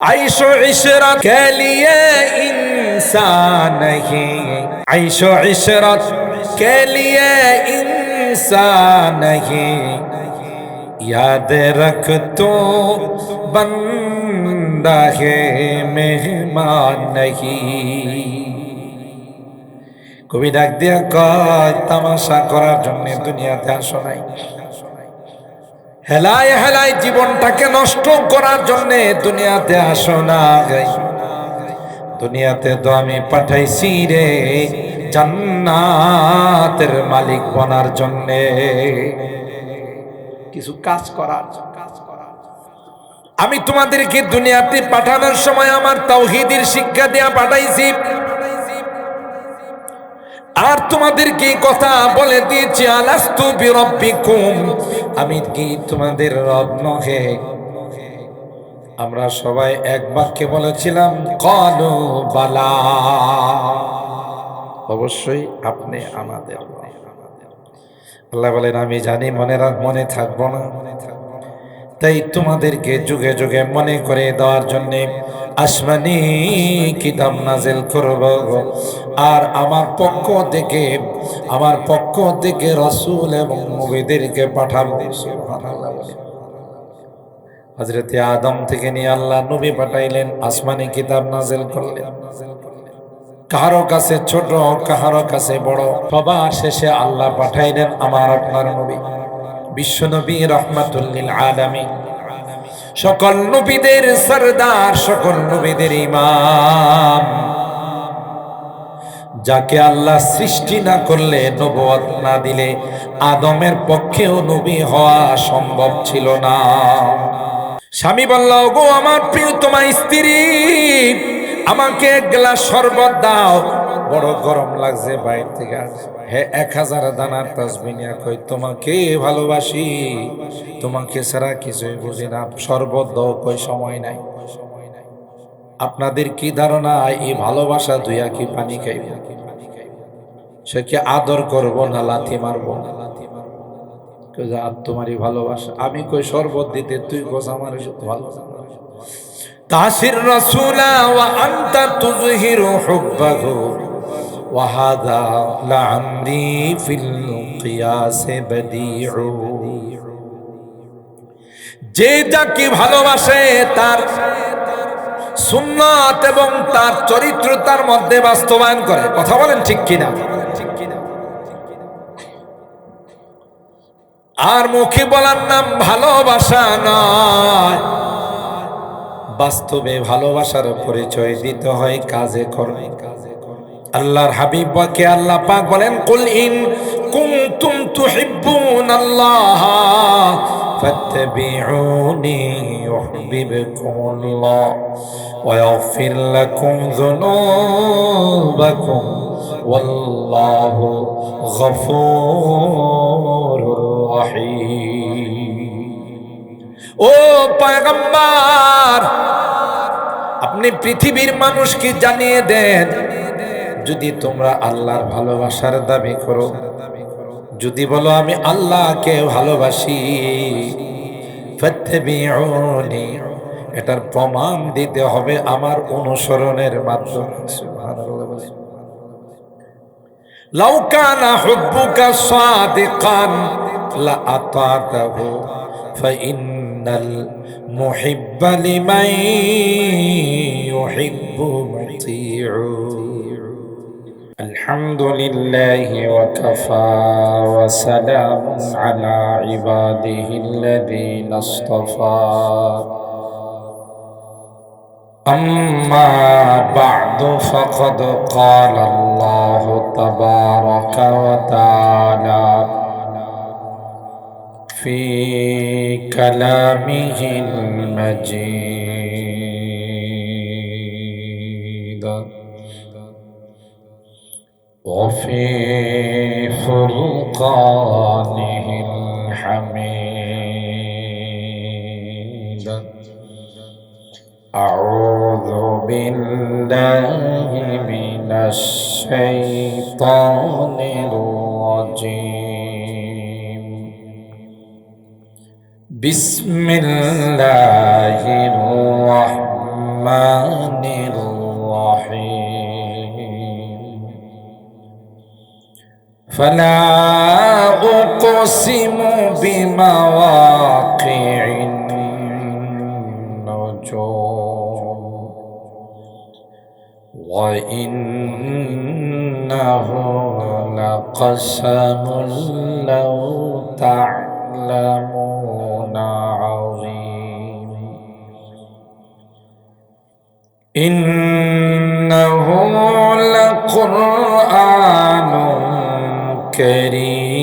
ISEER Ishrat के लिए इंसान नहीं, आइशो इशरत के लिए इंसान नहीं, याद रख तो बंदा है मेहमान नहीं। কবি ডাক দিয়া কয় তামাশা করার জন্য দুনিয়াতে আসো নাই, হেলায় হেলায় জীবনটাকে নষ্ট করার জন্য দুনিয়াতে আসো না। দুনিয়াতে তো আমি পাঠাইছি রে জান্নাতের মালিক বনার জন্য, কিছু কাজ করার। আমি তোমাদেরকে দুনিয়াতে পাঠানোর সময় আমার তাওহীদের শিক্ষা দেয়া পাঠাইছি, আর তোমাদেরকে কথা বলে দিয়েছি আলাস্তু বিরব্বিকুম, আমি কি তোমাদের রব নহে? আমরা সবাই এক বাক্যে বলেছিলাম ক্বালু বালা, অবশ্যই আপনি আমাদের। আল্লাহ বলেন আমি জানি মনে থাকবো না, তাই তোমাদেরকে যুগে যুগে মনে করে দেওয়ার জন্য আসমানি কিতাব নাজিল করব, আর আমার পক্ষ থেকে রাসূল এবং নবীদেরকে পাঠাবো। সুবহানাল্লাহ। হযরত আদম থেকে নিয়ে আল্লাহ নবী পাঠাইলেন, আসমানি কিতাব নাজিল করলেন, কারো কাছে ছোট কারো কাছে বড়, সবার শেষে আল্লাহ পাঠাইলেন আমার আপনার নবী বিশ্ব নবী রাহমাতুল লিল আলামিন, সকল নবীদের সরদার, সকল নবীদের ইমাম, যাকে আল্লাহ সৃষ্টি না করলে, নবুয়ত না দিলে আদমের পক্ষেও নবী হওয়া সম্ভব ছিল না। স্বামী বলল, গো আমার প্রিয়তমা স্ত্রী, আমাকে এক গ্লাস শরবত দাও, বড় গরম লাগছে বাইরে থেকে। হে 1000 দানার তাসবিহ নিয়ে কই তোমাকে ভালোবাসি, তোমাকে ছাড়া কিছুই বুঝি না, শরবত দাও, কই সময় নাই। আপনাদের কি ধারণা এই ভালোবাসা দুইয়া কি পানি খাইব? সে কি আদর করব না লাথি মারবো? তোমারই ভালোবাসা, আমি কই শরবত দিতে, তুই কোস আমার ভালোবাসা। তাসির রাসূলা ওয়া আনতা তুযহিরু হুব্বাহু ওয়া হাযা লা'amরি ফিল কিয়াস বাদিউ। যে যাকে ভালোবাসে তার সুন্নাত এবং তার চরিত্র তার মধ্যে বাস্তবায়ন করে। কথা বলেন ঠিক কিনা? আর মুখে বলার নাম ভালোবাসা নয়, বাস্তবে ভালোবাসার পরিচয় দিতে হয় কাজে কর্মে। আল্লাহর হাবিব কে আল্লাহ পাক বলেন, কুল ইন কুনতুম তুহিব্বুনাল্লাহ ফাত্তাবিউনি ইউহিব্বুকুমুল্লাহ ওয়া ইয়াগফির লাকুম যুনুবাকুম ওয়াল্লাহু গফুরুর রহিম। ও পয়গম্বর, আপনি পৃথিবীর মানুষকে জানিয়ে দেন, যদি তোমরা আল্লাহর ভালোবাসার দাবি করো, যদি বলো আমি আল্লাহকে ভালোবাসি, ফাত্তাবিউনি, এটার প্রমাণ দিতে হবে আমার অনুসরণের মাধ্যমে। সুবহানাল্লাহ। লাউ কানা হুব্বুকা সাদিকান লা আতাতাহু ফাইন্নাল মুহিব্বা লিমান ইউহিব্বু মুতিউ। আলহামদুলিল্লাহি ওয়া কাফা ওয়া সালামুন আলা ইবাদিহিল্লাযীনা ইসতাফা। أما بعد فقد قال الله تبارك وتعالى في كلامه المجيد وفي فرقانه الحميد. أعوذ بالله من الشيطان الرجيم. بسم الله الرحمن الرحمن الرحيم فلا أقسم بمواقع النجوم وإنه لقسم لو تعلمون عظيم إنه لقرآن كريم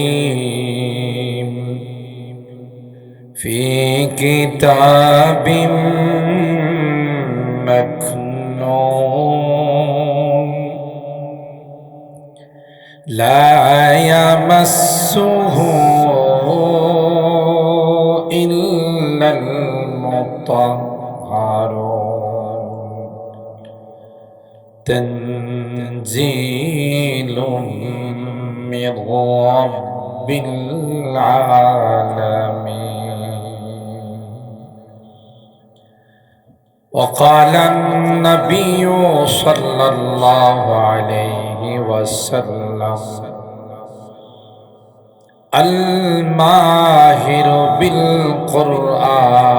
في كتاب مكنون لا يمسه إلا المطهرون تنزيل من رب العالمين وقال النبي صلى الله عليه وسلم الماهر بالقرآن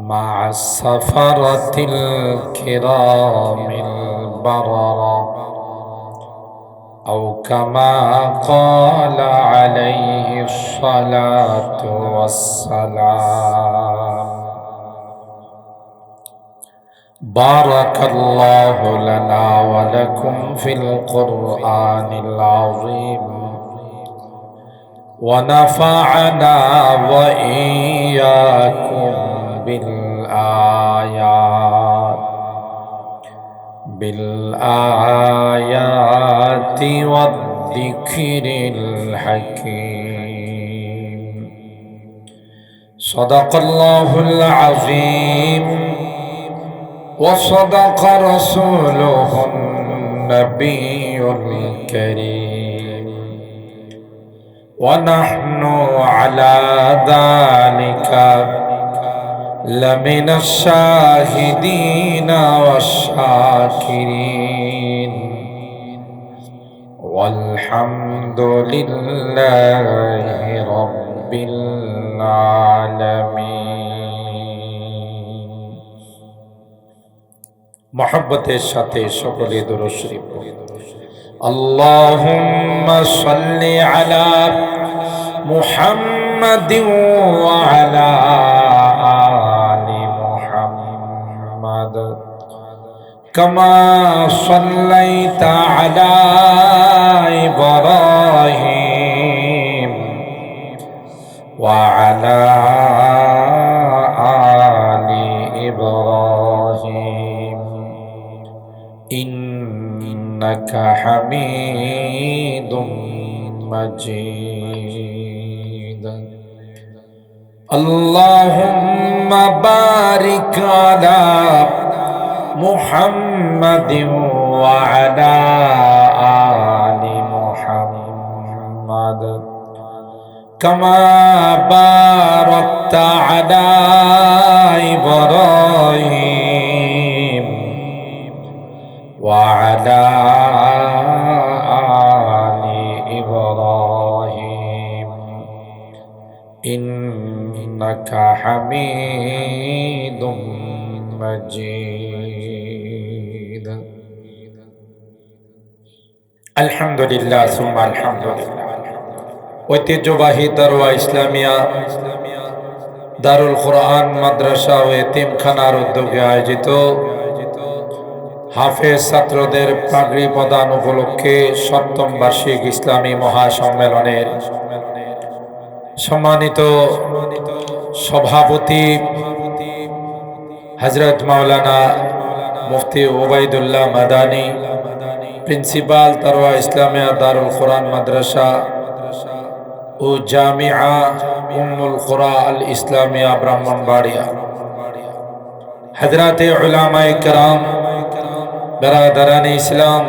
مع السفرة الكرام البررة أو كما قال عليه الصلاة والسلام بارك الله لنا ولكم في القرآن العظيم ونفعنا وإياكم بالآيات والذكر الحكيم صدق الله العظيم وصدق رسوله النبي الكريم ونحن على ذلك لمن الشاهدين والشاكرين والحمد لله رب العالمين محبতের সাথে সকলে দুরূদ শরীফ اللهم صل على محمد وعلى آل محمد كما صليت على إبراهيم وعلى آل إبراهيم إنك حميد مجيد اللهم بارك على محمد وعلى آل محمد كما باركت على إبراهيم وعلى آل إبراهيم إنك حميد مجيد الحمد لله ثم الحمد لله ঐতিহ্যবাহী দারুয়া ইসলামিয়া দারুল কোরআন মাদ্রাসা ও এতিমখানার উদ্যোগে আয়োজিত হাফেজ ছাত্রদের পাগড়ি প্রদান উপলক্ষে সপ্তম বার্ষিক ইসলামী মহাসম্মেলনের সম্মানিত সভাপতি হযরত মাওলানা মুফতি ওবাইদুল্লাহ মাদানী প্রিন্সিপাল দারুয়া ইসলামিয়া দারুল কোরআন মাদ্রাসা ও জামিয়া উম্মুল কুরা আল ইসলামিয়া ব্রাহ্মণবাড়িয়া হযরতে উলামায়ে কেরাম বেরাদারানে ইসলাম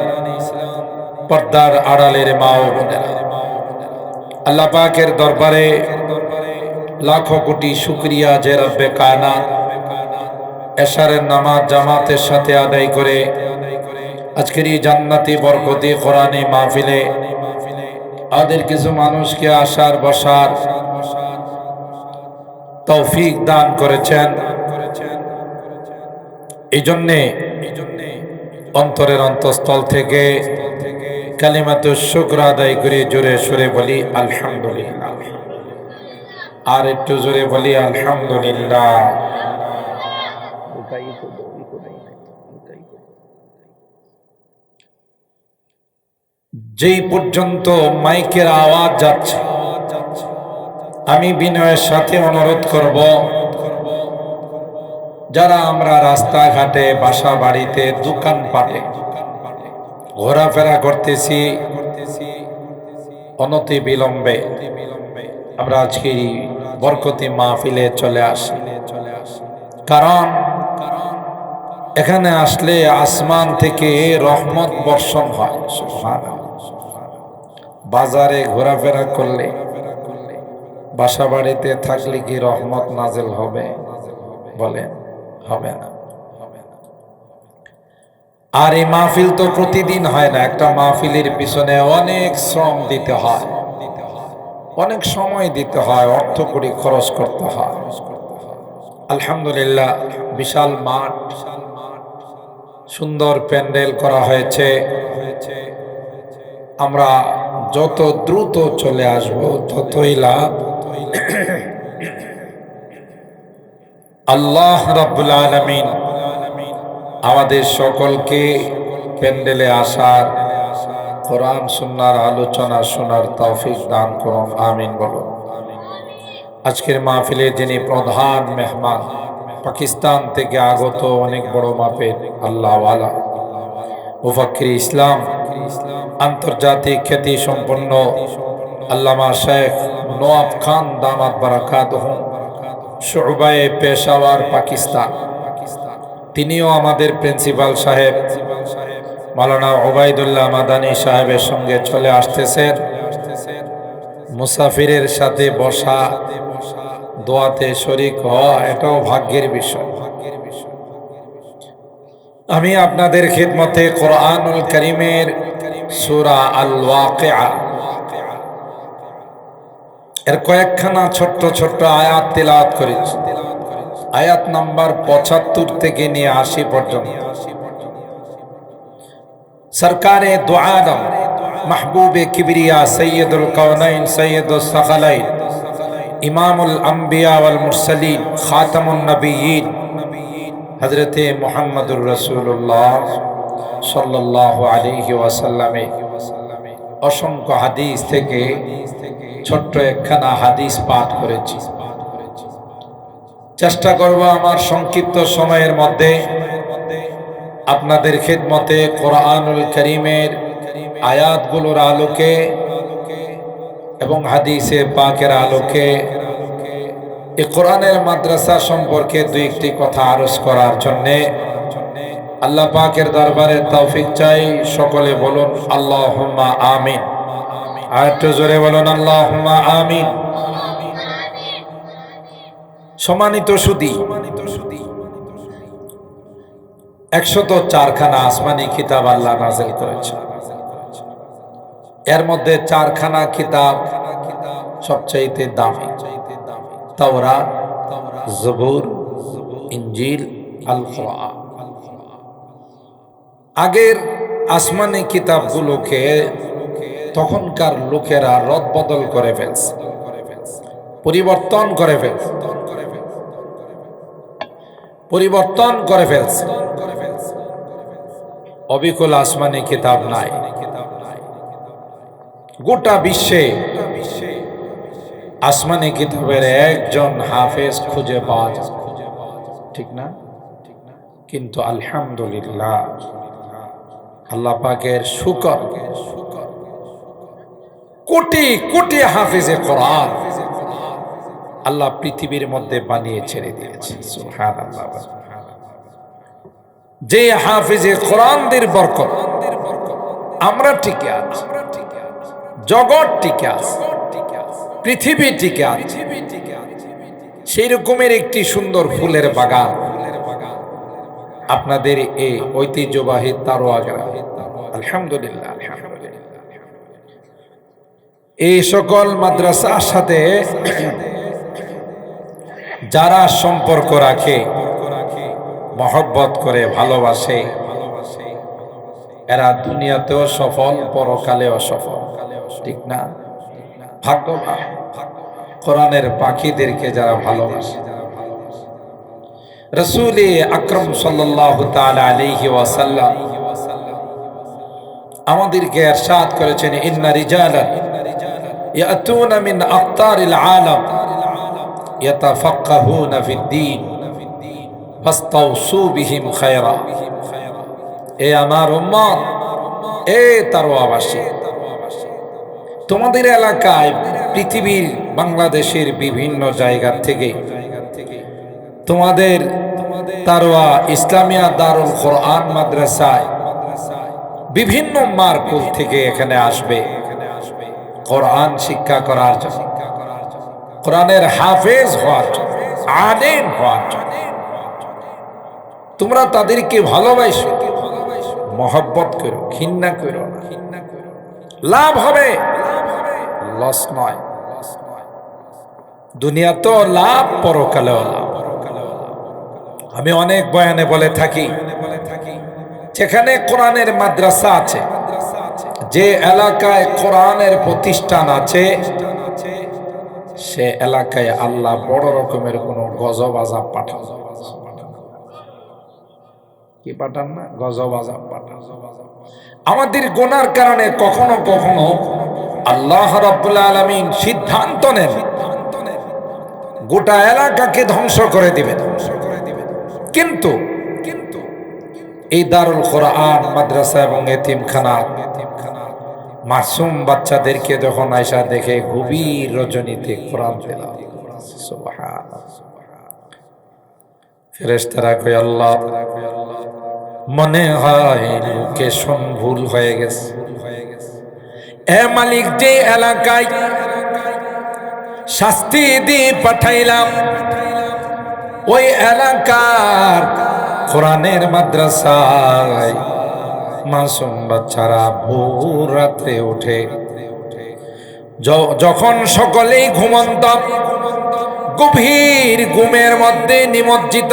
পর্দার আড়ালের মা ও বোনেরা আল্লাহ পাকের দরবারে লাখো কোটি শুকরিয়া যে রব্বে কায়নাত এশারের নামাজ জামাতের সাথে আদায় করে আজকের এই জান্নাতি বরকতি কোরআনী মাহফিলে আমাদের কিছু মানুষকে আসার বসার তৌফিক দান করেছেন। এই জন্যে অন্তরের অন্তঃস্থল থেকে কালিমাতুশ শুকর আদায় করে জোরে সুরে বলি আলহামদুলিল্লাহ। আর একটু জোরে বলি আলহামদুলিল্লাহ। যেই পর্যন্ত মাইকের আওয়াজ যাচ্ছে, আমি বিনয়ের সাথে অনুরোধ করব, যারা আমরা রাস্তাঘাটে বাসা বাড়িতে দোকানপাটে ঘোরাফেরা করতেছি, অনতি বিলম্বে আমরা আজকে বরকতি মাহফিলে চলে আসি। কারণ এখানে আসলে আসমান থেকে রহমত বর্ষণ হয়। বাজারে ঘোরাফেরা করলে, বাসা বাড়িতে থাকলে কি রহমত নাজেল হবে? বলেন, হবে না। আর এই মাহফিল তো প্রতিদিন হয় না। একটা মাহফিলের পিছনে অনেক শ্রম দিতে হয়, অনেক সময় দিতে হয়, অর্থ কড়ি খরচ করতে হয়। আলহামদুলিল্লাহ, বিশাল মাঠ, সুন্দর প্যান্ডেল করা হয়েছে। আমরা যত দ্রুত চলে আসব ততই লাভ। আল্লাহ রাব্বুল আলামিন আমাদের সকলকে প্যান্ডেলে আসার, কোরআন সুন্নাহর আলোচনা শোনার তৌফিক দান করুন, আমিন বলুন। আজকের মাহফিলের যিনি প্রধান মেহমান, পাকিস্তান থেকে আগত অনেক বড় মাপের আল্লাহওয়ালা মুফাক্কির ইসলাম, আন্তর্জাতিক খ্যাতি সম্পন্ন আল্লামা শেখ নওয়াব খান দামাত বারাকাতুহু, শুবায়ে পেশাওয়ার, পাকিস্তান, তিনিও আমাদের প্রিন্সিপাল সাহেব মাওলানা ওবায়দুল্লাহ মাদানী সাহেবের সঙ্গে চলে আসতেছেন। মুসাফিরের সাথে বসা, দোয়াতে শরীক হওয়া, এটাও ভাগ্যের বিষয়। আমি আপনাদের খিদমতে কোরআনুল কারীমের সূরা আল ওয়াকিআ এর কয়েকখানা ছোট্ট ছোট্ট আয়াত তিলাওয়াত করেছি। আয়াত নাম্বার 75 থেকে নিয়ে 80 পর্যন্ত। সরকারে দু আলম, মাহবুবে কিবরিয়া, সৈয়দুল কাওনাইন, সৈয়দুস সাকালাইন, ইমামুল আম্বিয়া ওয়াল মুরসালিন, খাতামুন নবিয়্যিন হযরতে মুহাম্মদুর রাসূলুল্লাহ সাল্লাল্লাহু আলাইহি ওয়াসাল্লামে অসংখ্য হাদিস থেকে ছোট্ট একখানা হাদিস পাঠ করেছি। চেষ্টা করব আমার সংক্ষিপ্ত সময়ের মধ্যে আপনাদের খিদমতে কোরআনুল কারীমের আয়াতগুলোর আলোকে এবং হাদিসে পাকের আলোকে এই কোরআনের মাদ্রাসা সম্পর্কে দুই একটি কথা আরজ করার জন্যে আল্লাহ পাকের দরবারে তৌফিক চাই। সকলে বলুন আল্লাহুম্মা আমিন। আর একটু জোরে বলুন আল্লাহুম্মা আমিন। সম্মানিত সুধী, 104 খানা আসমানি কিতাব আল্লাহ নাযিল করেছেন। এর মধ্যে 4 খানা কিতাব সবচাইতে দামি, তাওরাত, জবুর, ইনজিল, আল কুরআন। আগের আসমানি কিতাবগুলোকে তখনকার লোকেরা রদবদল করে ফেলছে, পরিবর্তন করে ফেলছে। অবিকল আসমানি কিতাব নাই। গোটা বিশ্বে আসমানি কিতাবের একজন হাফেজ খুঁজে পাওয়া যায়, ঠিক না? কিন্তু আলহামদুলিল্লাহ, আল্লাহ পাকের শুকর, কোটি কোটি হাফেজে কোরআন আল্লাহ পৃথিবীর মধ্যে বানিয়ে ছেড়ে দিয়েছে। সুবহানাল্লাহ। যে হাফেজে কোরআনদের বরকত আমরা টিকে আছি, জগৎ টিকে আছে, পৃথিবী টিকে আছে। সেই রকমের একটি সুন্দর ফুলের বাগান আপনাদের এই ঐতিহ্যবাহী তারোয়া গ্রাম। আলহামদুলিল্লাহ, আলহামদুলিল্লাহ। এই সকল মাদ্রাসার সাথে যারা সম্পর্ক রাখে, মহব্বত করে, ভালোবাসে, এরা দুনিয়াতেও সফল, পরকালেও সফল। ঠিক না? ভাগ্যবান কোরআনের পাখিদেরকে যারা ভালোবাসে। রাসূল আকরাম সাল্লাল্লাহু তাআলা আলাইহি ওয়াসাল্লাম আমাদেরকে ইরশাদ করেছেন, ইন্না রিজালান ইয়াতুনা মিন আকতারিল আলাম ইয়াতাফাক্কাহুনা ফিদ-দীন ফাস্তাউসু বিহিম খায়রা। এ আমার উম্মত, এ তারওয়াবাসী, তোমাদের এলাকায় পৃথিবীর বাংলাদেশের বিভিন্ন জায়গা থেকে তোমাদের তারওয়া ইসলামিয়া দারুল কোরআন মাদ্রাসায় বিভিন্ন মারকুল থেকে এখানে আসবে কোরআন শিক্ষা করার জন্য, কোরআনের হাফেজ হওয়ার জন্য, আলেম হওয়ার জন্য। তোমরা তাদেরকে ভালোবাসো, মহব্বত করো, ঘৃণা করো না। লাভ হবে, লস নয়। দুনিয়া তো লাভ, পরকালেও লাভ। আমি অনেক বয়ানে বলে থাকি, যেখানে কোরআনের মাদ্রাসা আছে, যে এলাকায় কোরআনের প্রতিষ্ঠান আছে, সে এলাকায় আল্লাহ বড় রকমের কোন গজব আযাব পাঠান। কি পাঠান না? গজব আযাব পাঠান। আমাদের গুনার কারণে কখনো কখনো আল্লাহ রাব্বুল আলামিন সিদ্ধান্ত নেন গোটা এলাকাকে ধ্বংস করে দিবেন। কিন্তু এই দারুল কোরআন মাদ্রাসা এবং এতিমখানা মাসুম বাচ্চাদেরকে যখন আয়সা দেখে গভীর রজনীতে কোরআন তেলাওয়াত, সুবহানাল্লাহ, ফেরেশতারা কয়, আল্লাহ, মনে হয় লোকেশন ভুল হয়ে গেছে। এ মালিক, যে এলাকায় শাস্তি দিয়ে পাঠাইলাম, ওই এলাকার কোরআনের মাদ্রাসায় মাসুম বাচ্চারা ভোর রাত্রে উঠে, যখন সকলেই ঘুমন্ত, গভীর ঘুমের মধ্যে নিমজ্জিত,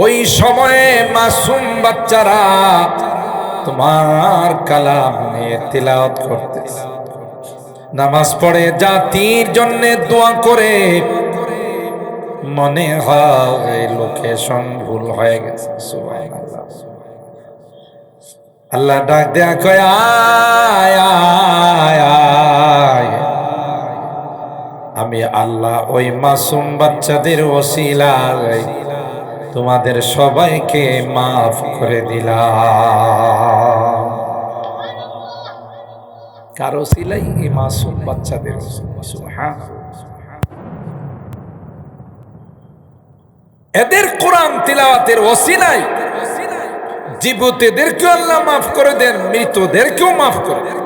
ওই সময়ে মাসুম বাচ্চারা তোমার কালাম নিয়ে তিলাওয়াত করতেছে, নামাজ পড়ে, জাতির জন্য দোয়া করে। মনে হয় লোকেশন ভুল হয়ে গেছে। সুবহানাল্লাহ। আল্লাহ ডাক দেয়া কয়, আয় আয় আয়, আমি আল্লাহ ওই মাসুম বাচ্চাদের ওসিলায় তোমাদের সবাইকে মাফ করে দিলাম। কার ওসিলাই? এই মাসুম বাচ্চাদের ওসিলা। সুবহানাল্লাহ। এদের কোরআন তিলাওয়াতের ওসিলায় জীবিতদেরকেও আল্লাহ মাফ করে দেন, মৃতদেরকেও মাফ করে দেন।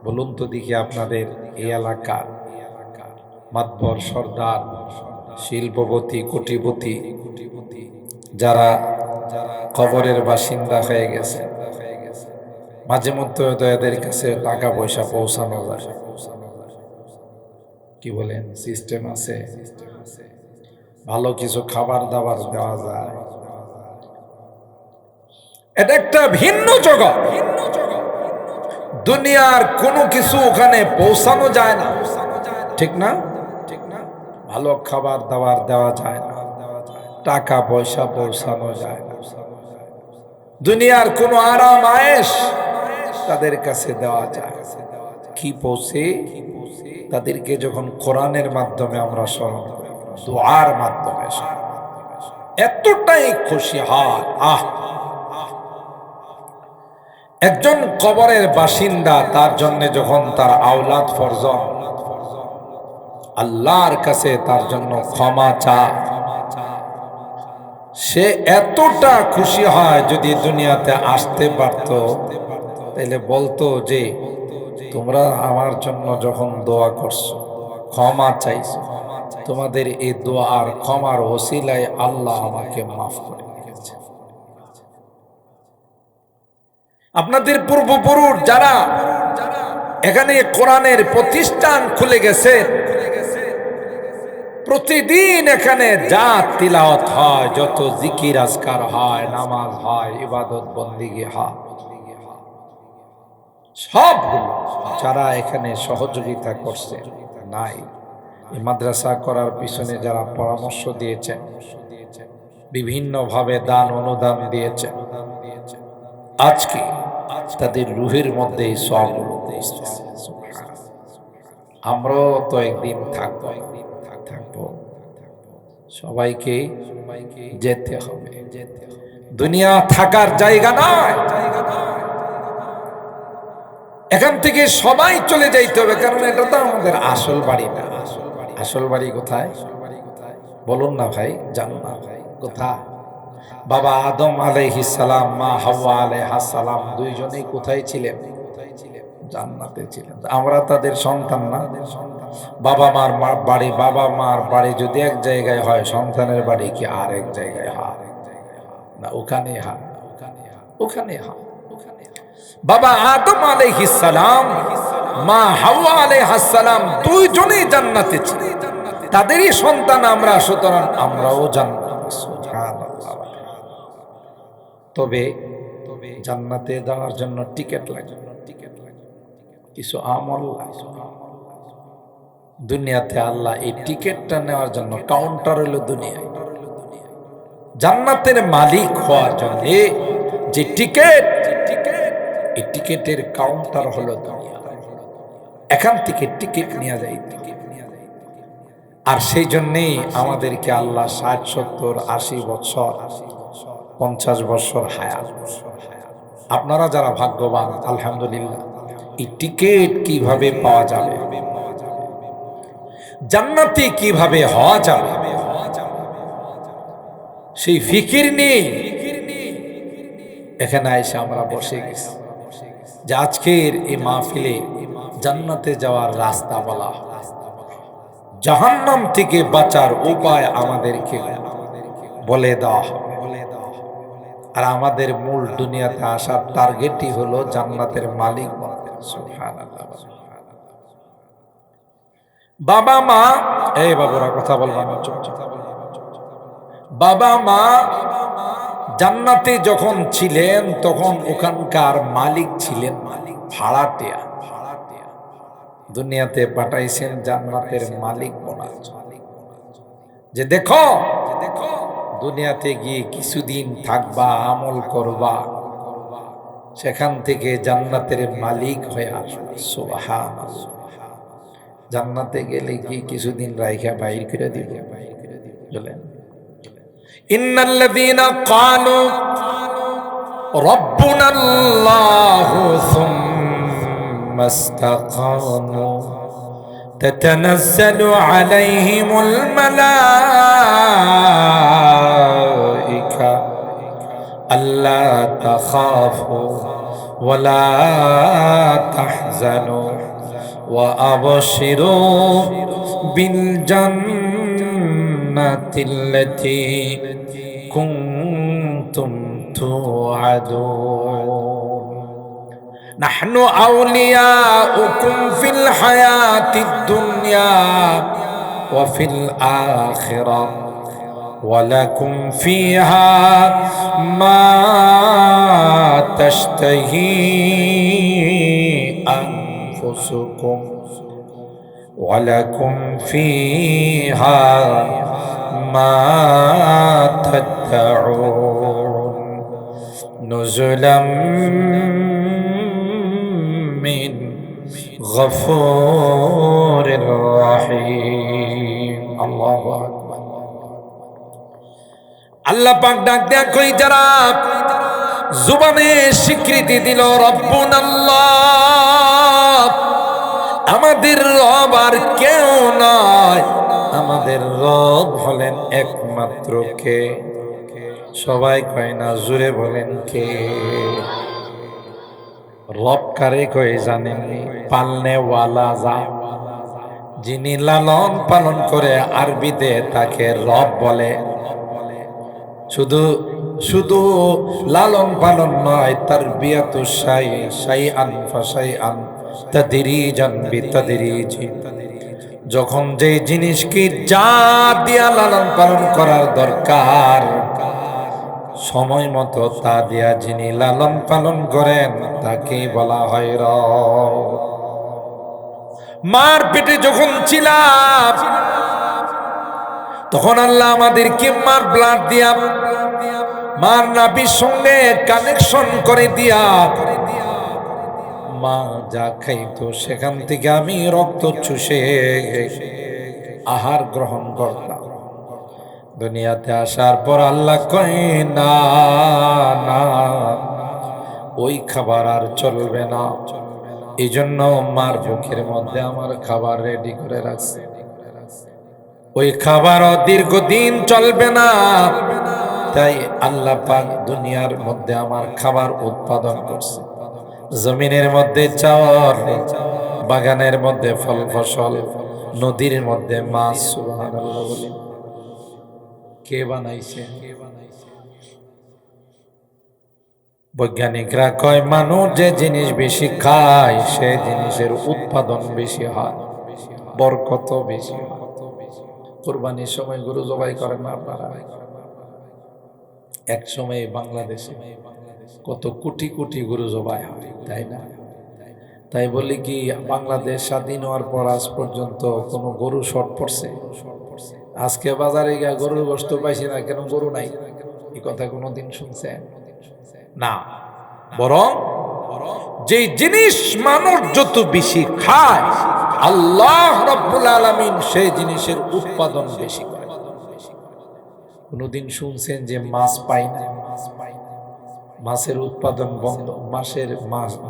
বলুন তো দেখি, আপনাদের এই এলাকার মাতবর, সর্দার, শিল্পপতি, কোটিপতি যারা কবরের বাসিন্দা হয়ে গেছে, মাঝে মধ্যে এদের কাছে টাকা পয়সা পৌঁছানো যায়, কি বলেন, সিস্টেম আছে, ভালো কিছু খাবার দাবার দেওয়া যায়। এটা একটা ভিন্ন জগৎ। দুনিয়ার কোনো কিছু ওখানে পৌঁছানো যায় না, ঠিক না? ভালো খাবার দাবার দেওয়া যায় না, টাকা পয়সা পৌঁছানো যায় না, দুনিয়ার কোনো আরাম আয়েশ তাদের কাছে দেওয়া যায়। কি পৌঁছে? তাদেরকে যখন কোরআনের মাধ্যমে আমরা স্মরণ করি, দুআর মাধ্যমে, এতটাই খুশি হয়। একজন কবরের বাসিন্দা, তার জন্য যখন তার আওলাদ ফরজন আল্লাহর কাছে তার জন্য ক্ষমা চায়, সে এতটা খুশি হয়, যদি দুনিয়াতে আসতে পারতো তাহলে বলতো যে তোমরা আমার জন্য যখন দোয়া করছো, ক্ষমা চাইছো, তোমাদের এই দোয়ার ক্ষমার ওসিলায় আল্লাহ আমাকে মাফ করে দিয়েছে। আপনাদের পূর্বপুরুষ যারা এখানে কোরআনের প্রতিষ্ঠান খুলে গেছে, প্রতিদিন এখানে যা তিলাওয়াত হয়, যত জিকির আজকার হয়, নামাজ হয়, ইবাদত বন্দিগি হয়, সবগুলো যারা এখানে সহযোগিতা করছে, নাই এই মাদ্রাসা করার পিছনে যারা পরামর্শ দিয়েছেন, বিভিন্নভাবে দান অনুদান দিয়েছেন, আজকে তাদের রুহের মধ্যে এই সবগুলো আমরাও তো একদিন থাকবো, সবাইকে যেতে হবে। দুনিয়া থাকার জায়গা নয়, এখান থেকে সবাই চলে যাইতে হবে, কারণ এটা তো আমাদের আসল বাড়ি না। আসল বাড়ি কোথায় বলুন না ভাই, জানো না ভাই কোথায়? বাবা আদম আলাইহিস সালাম, মা হাওয়া আলাইহাস সালাম দুইজনেই কোথায় ছিলেন? জান্নাতে ছিলেন। আমরা তাদের সন্তান না? বাবা মার বাড়ি যদি এক জায়গায় হয়, সন্তানের বাড়ি কি আর এক জায়গায় হয় না? ওখানে হয়। বাবা আদম আলাইহিস সালাম, মা হাওয়া আলাইহাস সালাম দুইজনেই জান্নাতে ছিলেন, তাদেরই সন্তান আমরা, সুতরাং আমরাও জান্নাতে। সুবহানাল্লাহ। তবে জান্নাতে যাওয়ার জন্য টিকিট লাগে, কিছু আমল লাগে। দুনিয়াতে আল্লাহ এই টিকিটটা নেওয়ার জন্য কাউন্টার হলো দুনিয়ায়। জান্নাতের মালিক হওয়ার জন্য যে টিকিট, এই টিকিটের কাউন্টার হলো দুনিয়া। এখান থেকে টিকিট নেওয়া যায়। আর সেই জন্যেই আমাদেরকে আল্লাহ 60, 70, 80 বছর, 50 বছর হায়াত। আপনারা যারা ভাগ্যবান, আলহামদুলিল্লাহ। এই টিকিট কিভাবে পাওয়া যাবে, জান্নাতি কিভাবে হওয়া যাবে, সেই ফিকির নেই। এখানে এসে আমরা বসে গেছি যে আজকের এই মাহফিলে জান্নাতে যাওয়ার রাস্তা বলা, জাহান্নাম থেকে বাঁচার উপায় আমাদেরকে বলে দেওয়া হবে। আর আমাদের মূল দুনিয়াতে আসার টার্গেটই হলো জান্নাতের মালিক। সুবহানাল্লাহ। বাবা মা, এই বাবুরা কথা বলবা না, বাবা মা জান্নাতে যখন ছিলেন তখন ওখানকার মালিক ছিলেন ভাড়াটিয়া। দুনিয়াতে পাঠাইছেন জান্নাতের মালিক বলার যে দেখো, দুনিয়াতে গিয়ে কিছুদিন থাকবা, আমল করবা, সেখান থেকে জান্নাতের মালিক হয়ে আসবে। সুবহানাল্লাহ। জান্নাতে গেলে কি কিছুদিন রাইখা বাইর করে দিবে? বলেন, ইন্নাল্লাযীনা ক্বালু রাব্বুনাল্লাহু সুম্মা ইসতাকামু তাতানাজ্জালু আলাইহিমুল মালায়েকা আল্লা তাখাফু ওয়া লা তাহজানু ওয়া আবশিরু বিল জান্নাতিল্লাতী কুনতুম তুআদুন নাহনু আউলিয়াউকুম ফিল হায়াতিদ দুনিয়া ওয়া ফিল আখিরাহ ওয়া লাকুম ফিহা মা তাশতাহি আনফুসুকুম ওয়া লাকুম ফিহা মা তাদউন নুজুলাম মিন গফুরির রহিম। আল্লাহু আকবার। আল্লাহ পাক ডাক দেয়া কই, যারা জুবানে স্বীকৃতি দিল রব্বুনাল্লাহ, আমাদের রব আর কেউ নয়, আমাদের রব হলেন একমাত্র কে? সবাই কয় না, জুড়ে বলেন কে? রব কারে কয় জানেননি? পালনে ওয়ালা, যিনি লালন পালন করে, আরবিতে তাকে রব বলে। শুধু শুধু লালন পালন নয়, তারবিয়াতু শাইআন ফাশাইআন তাদরিজান বিতাদরিজি। যখন যে জিনিসকে যা দিয়া লালন পালন করার দরকার, সময় মতো তা দিয়া যিনি লালন পালন করেন তাকে বলা হয় রব। মার পেটে যখন ছিলাম, তখন আল্লাহ আমাদেরকে মার ব্লাড দিয়া, মার নাভির সঙ্গে কানেকশন করে দিয়া, মা যা খাইতো সেখান থেকে আমি রক্ত চুষে আহার গ্রহণ করতাম। দুনিয়াতে আসার পর আল্লাহ কয় না, না, ওই খাবার আর চলবে না। এই জন্য মার বুকের মধ্যে আমার খাবার রেডি করে রাখছে। ওই খাবারও দীর্ঘদিন চলবে না, তাই আল্লাহ পাক দুনিয়ার মধ্যে আমার খাবার উৎপাদন করছে। জমিনের মধ্যে চাওয়ার, বাগানের মধ্যে ফল ফসল, নদীর মধ্যে মাছ। সুবহানাল্লাহ বলি। কে বানাইছে? বৈজ্ঞানিকরা কয় মানুষ যে জিনিস বেশি খায় সে জিনিসের উৎপাদন বেশি হয়, বরকত বেশি হয়। কুরবানির সময় গরু জবাই করেন না আপনারা? এক সময় বাংলাদেশে কত কোটি কোটি গরু জবাই হয়, তাই না? তাই বলি কি বাংলাদেশ স্বাধীন হওয়ার পর আজ পর্যন্ত কোনো গরু শর্ট পড়ছে? আজকে বাজারে গিয়ে গরুর গোশত পাইছি না, কেন গরু নাই? এই কথা কোনোদিন শুনছেন? না। বরং যে জিনিস মানুষ যত বেশি খায়, আল্লাহ রাব্বুল আলামিন সেই জিনিসের উৎপাদন বেশি করে। কোনদিন শুনছেন যে মাছ পাই না? মাছের উৎপাদন বন্ধ,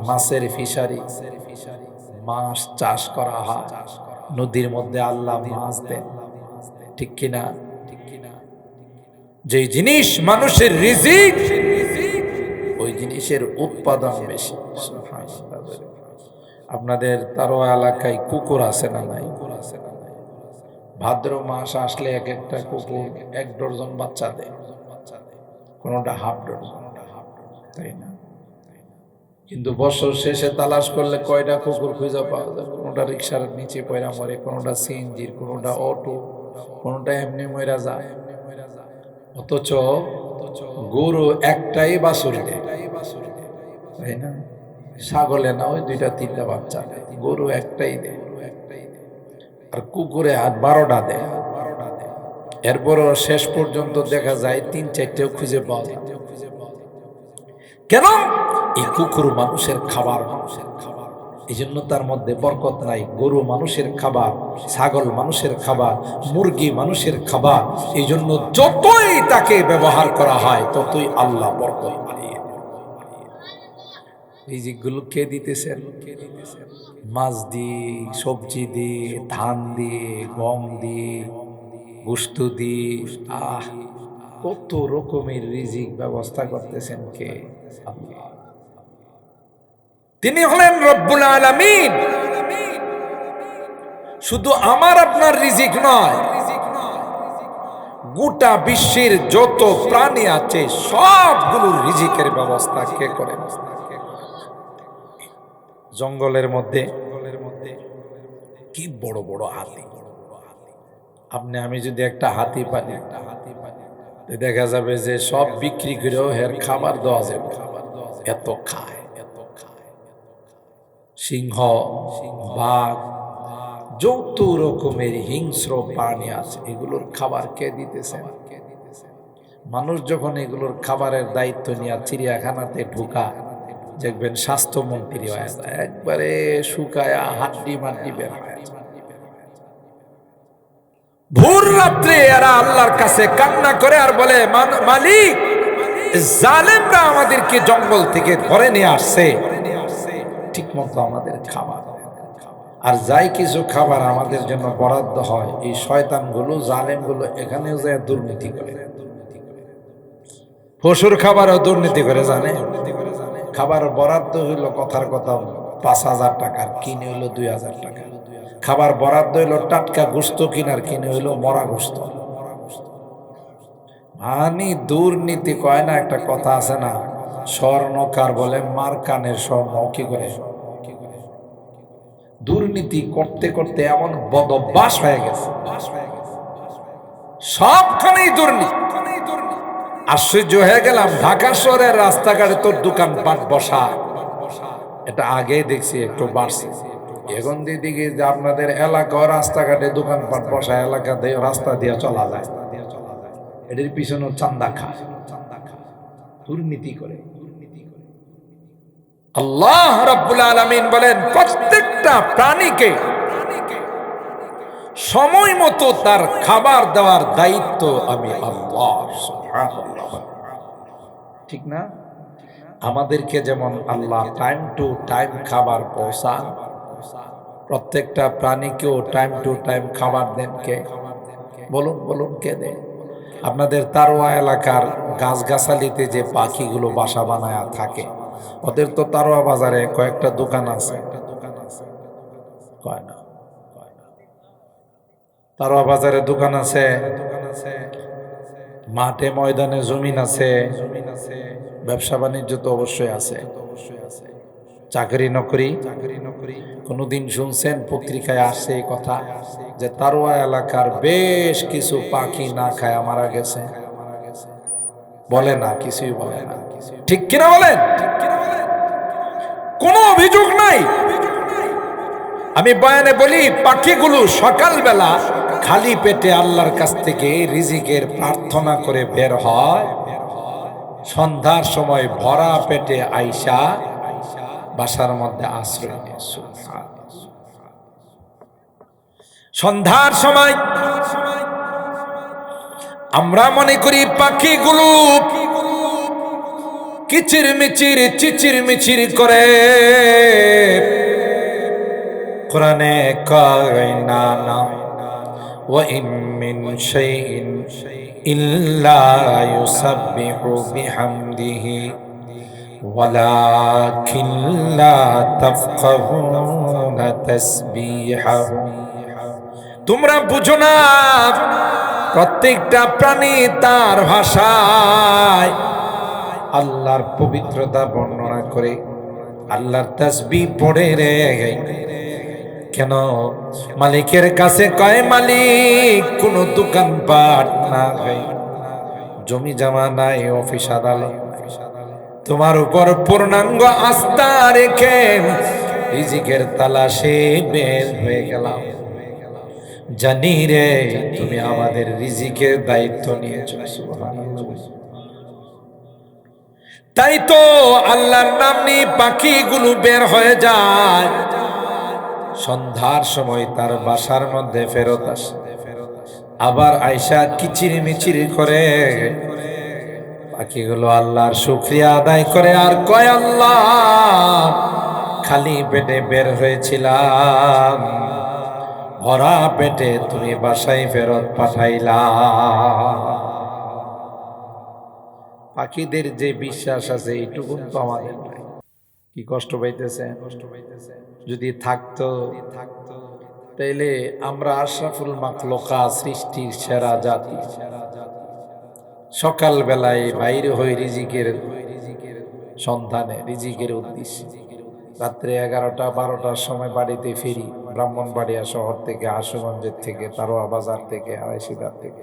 মাছের ফিশারি, মাছ চাষ করা হয়, নদীর মধ্যে আল্লাহ মাছ দেন, ঠিক কিনা? যে জিনিস মানুষের রিজিক, ওই জিনিসের উৎপাদন বেশি। আপনাদের তারও এলাকায় কুকুর আছে না নাই? ভাদ্র মাস আসলে এক একটা কুকুর 1 ডজন বাচ্চা দেয়, কোনটা হাফ ডজন, তাই না? কিন্তু বছর শেষে তালাশ করলে কয়টা কুকুর খুঁজে পাওয়া যায়? কোনটা রিক্সার নিচে পয়রা মরে, কোনটা সিএনজির, কোনটা অটো, কোনটা এমনি মরা যায়। অথচ গরু একটাই বাছুর দেয়, তাই না? ছাগলে না ওই 2টা-3টা বাচ্চা দেয়, গরু একটাই দেয়। আর কুকুরে 12টা দেয়। এরপরও শেষ পর্যন্ত দেখা যায় 3-4টেও খুঁজে পাওয়া যায়। কেন? এই কুকুর মানুষের খাবার, এই জন্য তার মধ্যে বরকত নাই। গরু মানুষের খাবার, ছাগল মানুষের খাবার, মুরগি মানুষের খাবার। এই জন্য যতই তাকে ব্যবহার করা হয় ততই আল্লাহ বরকত বাড়িয়ে দেন। রিজিকগুলো কে দিতেছেন? মাছ দিয়ে, সবজি দিয়ে, ধান দিয়ে, গম দিয়ে, গোশত দিয়ে, কত রকমের রিজিক ব্যবস্থা করতেছেন কে? আল্লাহ। তিনি হলেন রব্বুল আলামিন। শুধু আমার আপনার রিজিক নয়, গোটা বিশ্বের যত প্রাণী আছে সবগুলোর রিজিকের ব্যবস্থা কে করে? জঙ্গলের মধ্যে কি বড় বড় হাতি। আপনি আমি যদি একটা হাতি পালি, দেখা যাবে যে সব বিক্রি করেও এর খাবার দেওয়া যাবে, এত খায়। সিংহ, বাঘ, যত রকমের হিংস্র প্রাণী আছে এগুলোর খাবার কে দিতেছে? মানুষ যখন এগুলোর খাবারের দায়িত্ব নিয়ে চিড়িয়াখানাতে ঢুকা, দেখবেন স্বাস্থ্যমন্ত্রী হয়ে যায়, একবারে শুকায়া হাড্ডি মাড্ডি বের হয়। ভোর রাত্রে এরা আল্লাহর কাছে কান্না করে আর বলে, মালিক, জালেমরা আমাদেরকে জঙ্গল থেকে ধরে নিয়ে আসছে, ঠিক মতো আমাদের খাবার, আর যাই কিছু খাবার আমাদের জন্য বরাদ্দ হয়, এই শয়তানগুলো, জালেমগুলো এখানেও যায় দুর্নীতি করে। পশুর খাবারও দুর্নীতি করে, জানে? খাবার বরাদ্দ হইল কথার কথা 5,000 টাকার, কিনে হইল 2,000 টাকা। খাবার বরাদ্দ হইলো টাটকা গোস্ত কিনার কিনে হইলো মরা গোস্ত। মানে দুর্নীতি কয় না, একটা কথা আছে না, স্বর্ণকার বলে মার কানের স্বর্ণ কি করে। দুর্নীতি করতে করতে এমন বদভ্যাস হয়ে গেছে, সবখানেই দুর্নীতি। আশ্চর্য হয়ে গেলাম, ঢাকা শহরের রাস্তাঘাটে তোর দোকানপাট বসা, এটা আগেই দেখছি একটু বাড়ছে। এখন দিকে যে আপনাদের এলাকা রাস্তাঘাটে দোকানপাট বসা, এলাকা দিয়ে রাস্তা দিয়ে চলা যায়, এটির পিছনে চান্দা খায়, দুর্নীতি করে। আল্লাহ রাব্বুল আলামিন বলেন প্রত্যেকটা প্রাণীকে সময় মতো তার খাবার দেওয়ার দায়িত্ব আমি আল্লাহ। সুবহানাল্লাহ, ঠিক না? আমাদেরকে যেমন আল্লাহ টাইম টু টাইম খাবার পৌঁছান, প্রত্যেকটা প্রাণীকেও টাইম টু টাইম খাবার দেন কে? বলুন বলুন, কে দেন? আপনাদের তারোয়া এলাকার গাছগাছালিতে যে পাখিগুলো বাসা বানায় থাকে, ওদের তো তারোয়া বাজারে কয়েকটা দোকান আছে, কয় না? তারোয়া বাজারে দোকান আছে, মাঠে ময়দানে জমিন আছে, ব্যবসা বাণিজ্য তো অবশ্যই আছে, চাকরি নকরি। কোনদিন শুনছেন পত্রিকায় আসছে এই কথা যে তারোয়া এলাকার বেশ কিছু পাখি না খায় মারা গেছে? বলে না, কিছুই বলে না, ঠিক কিনা বলেন? কোনো অভিযোগ নাই। আমি বয়ানে বলি, পাখিগুলো সকালবেলা খালি পেটে আল্লাহর কাছ থেকে রিজিকের প্রার্থনা করে বের হয়, সন্ধ্যার সময় ভরা পেটে আইসা বাসার মধ্যে আশ্রয় নেয়। সন্ধ্যার সময় আমরা মনে করি পাখিগুলো কিচির মিচির চিচির মিচির করে, কোরআনে কয় না না, ওয়া ইন মিন শাইইন ইল্লা ইউসাব্বিহু বিহামদিহি ওয়ালাকিন লা তাফকাহুনা তাসবিহাহুম। তোমরা বুঝো না, প্রত্যেকটা প্রাণী তার ভাষায় আল্লাহর পবিত্রতা বর্ণনা করে, আল্লাহর তাসবিহ পড়ে রে। কেন? মালিকের কাছে কয়, মালিক কোনো দোকানপাট না, জমি জমা নাই, অফিস আদালত, তোমার উপর পূর্ণাঙ্গ আস্থা রেখে রিজিকের তালাশে বের হয়ে গেলাম। জানি রে তুমি আমাদের রিজিকের দায়িত্ব নিয়েছো। সুবহানাল্লাহ। তাই তো আল্লাহর নাম নিয়ে পাখিগুলো বের হয়ে যায়, সন্ধ্যার সময় তার বাসার মধ্যে ফেরত আসে, আবার আয়সা কিচির মিচির করে। পাখিগুলো আল্লাহর শুকরিয়া আদায় করে আর কয়, আল্লাহ খালি পেটে বের হয়েছিলাম, ভরা পেটে তুমি বাসায় ফেরত পাঠাইলা। পাখিদের যে বিশ্বাস আছে এইটুকু তো আমাদের নাই। কি কষ্ট পাইতেছে? যদি থাকতো তাইলে আমরা আশরাফুল মাখলুকা, সৃষ্টির সেরা জাতি, সকাল বেলায় বাইরে হই রিজিকের সন্ধানে, রিজিকের উদ্দেশ্যে, রাত্রে 11টা 12টার সময় বাড়িতে ফিরি, ব্রাহ্মণবাড়িয়া শহর থেকে, আশুগঞ্জের থেকে, তারোয়া বাজার থেকে, আড়াইশিদার থেকে।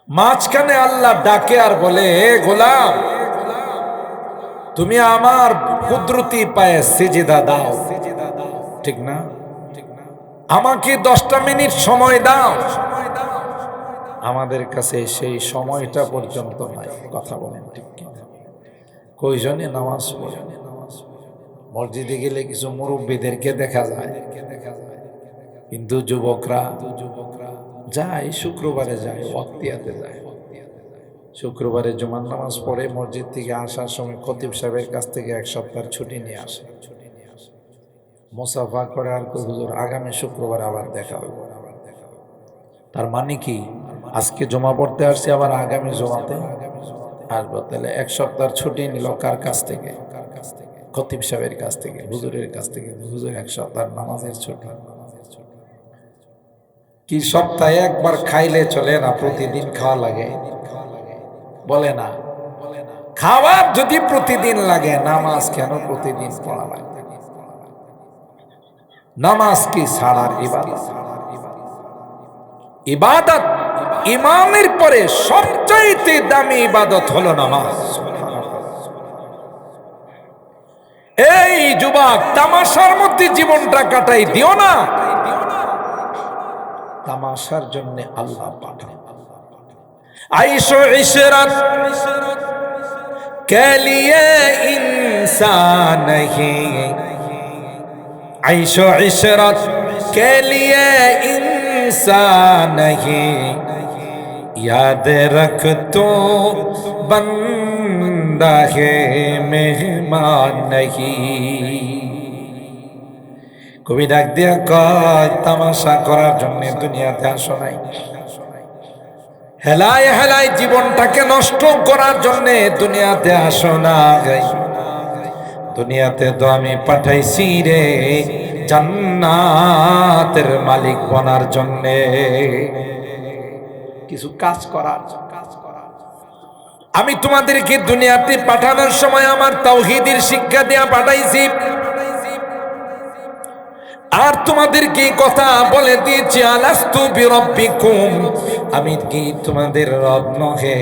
মাঝখানে আল্লাহ ডাকে আর বলে, গোলাম তুমি আমার কুদরতি পায়ে সিজদা দাও, ঠিক না? আমাকে 10টা মিনিট সময় দাও। আমাদের কাছে সেই সময়টা পর্যন্ত নাই। কথা বলেন ঠিক কিনা? কয়জনে নামাজ পড়ে? মসজিদে গেলে কিছু মুরব্বীদেরকে দেখা যায়, কিন্তু যুবকরা যায়, শুক্রবারে যায়, ওয়াক্তিয়াতে যায়, শুক্রবারে জুমার নামাজ পড়ে মসজিদ থেকে আসার সময় খতিব সাহেবের কাছ থেকে 1 সপ্তাহ ছুটি নিয়ে আসে, মুসাফা করে আর হুজুর আগামী শুক্রবার আবার দেখা হবে। তার মানে কি? আজকে জমা পড়তে আসছি, আবার আগামী জমাতে আসবো। তাহলে 1 সপ্তাহ ছুটি নিল কার কাছ থেকে? খতিব সাহেবের কাছ থেকে, হুজুরের কাছ থেকে, হুজুর এক সপ্তাহ নামাজের ছুটি। কি সপ্তাহে একবার খাইলে চলে না, প্রতিদিন খাওয়া লাগে? বলে না। খাবার যদি প্রতিদিন লাগে, নামাজ কেন প্রতিদিন পড়া লাগে? নামাজ কি ছাড়ার ইবাদত? ইবাদত, ইমানের পরে সবচাইতে দামি ইবাদত হলো নামাজ। এই যুবক, তামাশার মধ্যে জীবনটা কাটাই দিও না। তামাশার জন্য আল্লাহ পাঠান। আইশো ইশরাত কে লিয়ে ইনসান হি, আইশো ইশরাত কে লিয়ে ইনসান হি, याद रख तो बंदा है मेहमान नहीं। কবি ডাক দিয়া কয়, তামাশা করার জন্য দুনিয়াতে আসো নাই, হেলায় হেলায় জীবনটাকে নষ্ট করার জন্য দুনিয়াতে আসো না। দুনিয়াতে তো আমি পাঠাইছি রে জান্নাতের মালিক বনার জন্যে, কিছু কাজ করার। আমি তোমাদেরকে দুনিয়াতে পাঠানোর সময় আমার তাওহীদের শিক্ষা দেয়া পাঠাইছি, আর তোমাদেরকে কথা বলে দিয়েছি, আলাস্তু বিরাব্বিকুম, আমি কি তোমাদের রব নহে?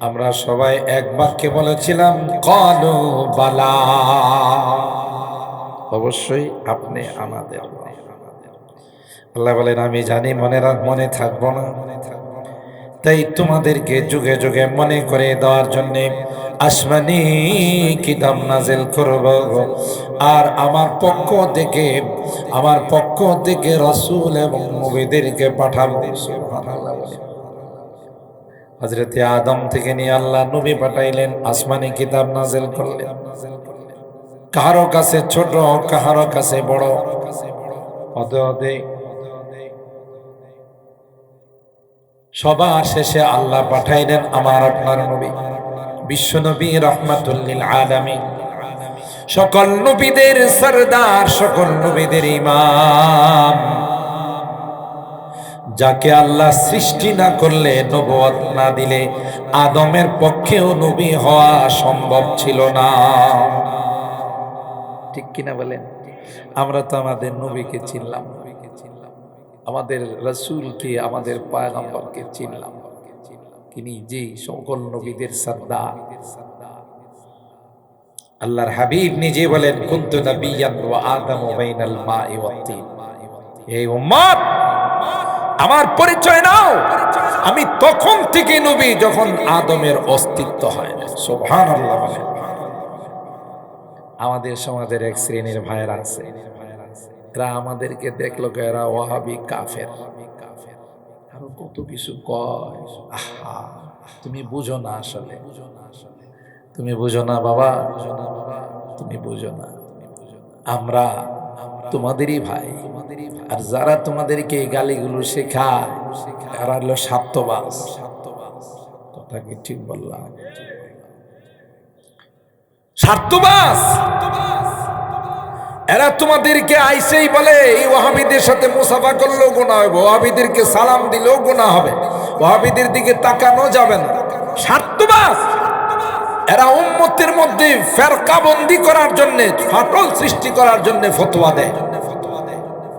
আমরা সবাই এক বাক্যে বলেছিলাম, ক্বালু বালা, অবশ্যই আপনি আমাদের। আল্লাহ বলেন, আমি জানি মনে থাকবো না, তাই তোমাদেরকে যুগে যুগে মনে করে দেওয়ার জন্য আসমানি কিতাব নাজিল করব, আর আমার পক্ষ থেকে রাসূল এবং নবীদেরকে পাঠাবো। সুবহানাল্লাহ। হযরত আদম থেকে নিয়ে আল্লাহ নবী পাঠাইলেন, আসমানি কিতাব নাজিল করলেন, কাহারো কাছে ছোট, কাহারো কাছে বড়। হতে সবার শেষে আল্লাহ পাঠাইলেন আমার আপনার নবী, বিশ্ব নবী রাহমাতুল লিল আলামিন, সকল নবীদের সরদার, সকল নবীদের ইমাম, যাকে আল্লাহ সৃষ্টি না করলে, নবুয়ত না দিলে আদমের পক্ষেও নবী হওয়া সম্ভব ছিল না। ঠিক কিনা বলেন? আমরা তো আমাদের নবীকে চিনলাম, আমাদের রাসূলকে, আমাদের পয়গম্বরকে চিনলাম, তিনি যে সকল নবীদের সরদার। আল্লাহর হাবিব নিজে বলেন, কুনতু নাবিয়্যান ওয়া আদামু বাইনাল মাই ওয়াত তিন। এই উম্মত, আমার পরিচয় নাও, আমি তখন থেকে নবী যখন আদমের অস্তিত্ব হয় না। সুবহানাল্লাহ বলেন। আমাদের সমাজের এক শ্রেণীর ভাইরা আছে, এরা আমাদেরকে দেখলো এরা ওয়াহাবি, কাফের, আরো কত কিছু কয়। আহা, তুমি বুঝো না, আসলে তুমি বুঝো না বাবা, তুমি বুঝো না। আমরা তোমাদেরই ভাই, আর যারা তোমাদেরকে এই গালিগুলো শেখায় এরা হলো স্বার্থবাজ। কথা কি ঠিক বললাম? স্বার্থবাজ এরা। তোমাদেরকে আইসেই বলে এই ওয়াহাবিদের সাথে মুসাফা করলেও গুনাহ হবে, ওয়াহাবিদেরকে সালাম দিলেও গুনাহ হবে, ওয়াহাবিদের দিকে তাকানো যাবে না। স্বার্থবাজ এরা উম্মতের মধ্যে ফেরকাবন্দি করার জন্য, ফাটল সৃষ্টি করার জন্য ফতোয়া দেয়।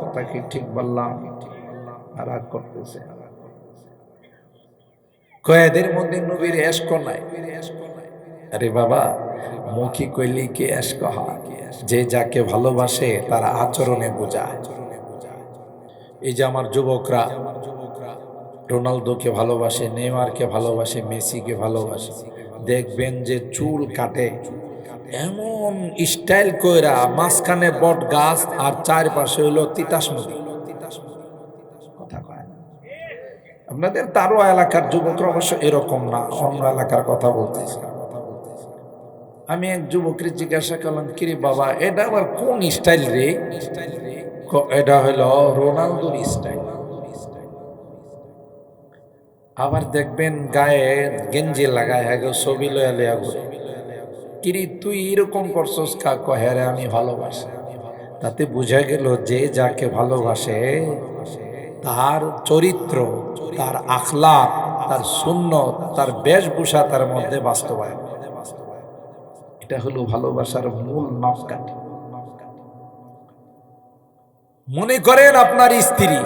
কথা কি ঠিক বললাম? রাগ করতেছে। কয়েদের মধ্যে নবীর এশক নাই। আরে বাবা, মুখী কইলি কি এশক হয়? যে যাকে ভালোবাসে তার আচরণে বোঝায়। এই যে আমার যুবকরা রোনালদোকে ভালোবাসে, নেইমারকে ভালোবাসে, মেসিকে ভালোবাসে, দেখবেন যে চুল কাটে এমন স্টাইল কইরা, মাঝখানে বট গাছ আর চারপাশে হইলো তিতাস নদী। কথা কয় না? আপনাদের তারও এলাকার যুবকরা অবশ্য এরকম না, অন্য এলাকার কথা বলতেছি। আমি এক যুবকের জিজ্ঞাসা করলাম, কিরে বাবা, এটা আবার কোন স্টাইল রে? এটা হলো রোনালদোর স্টাইল। আবার দেখবেন গায়ে গেঞ্জি লাগায় ছবি লয়া লয়া ঘুরে। কিরে তুই এরকম করছস কা? কহে রে আমি ভালোবাসি। তাতে বোঝা গেল যে যাকে ভালোবাসে তার চরিত্র, তার আখলাক, তার সুন্নত, তার বেশভূষা তার মধ্যে বাস্তবায়ন। এটা হলো ভালোবাসার মূল মাপকাঠি। মনে করেন আপনার স্ত্রী,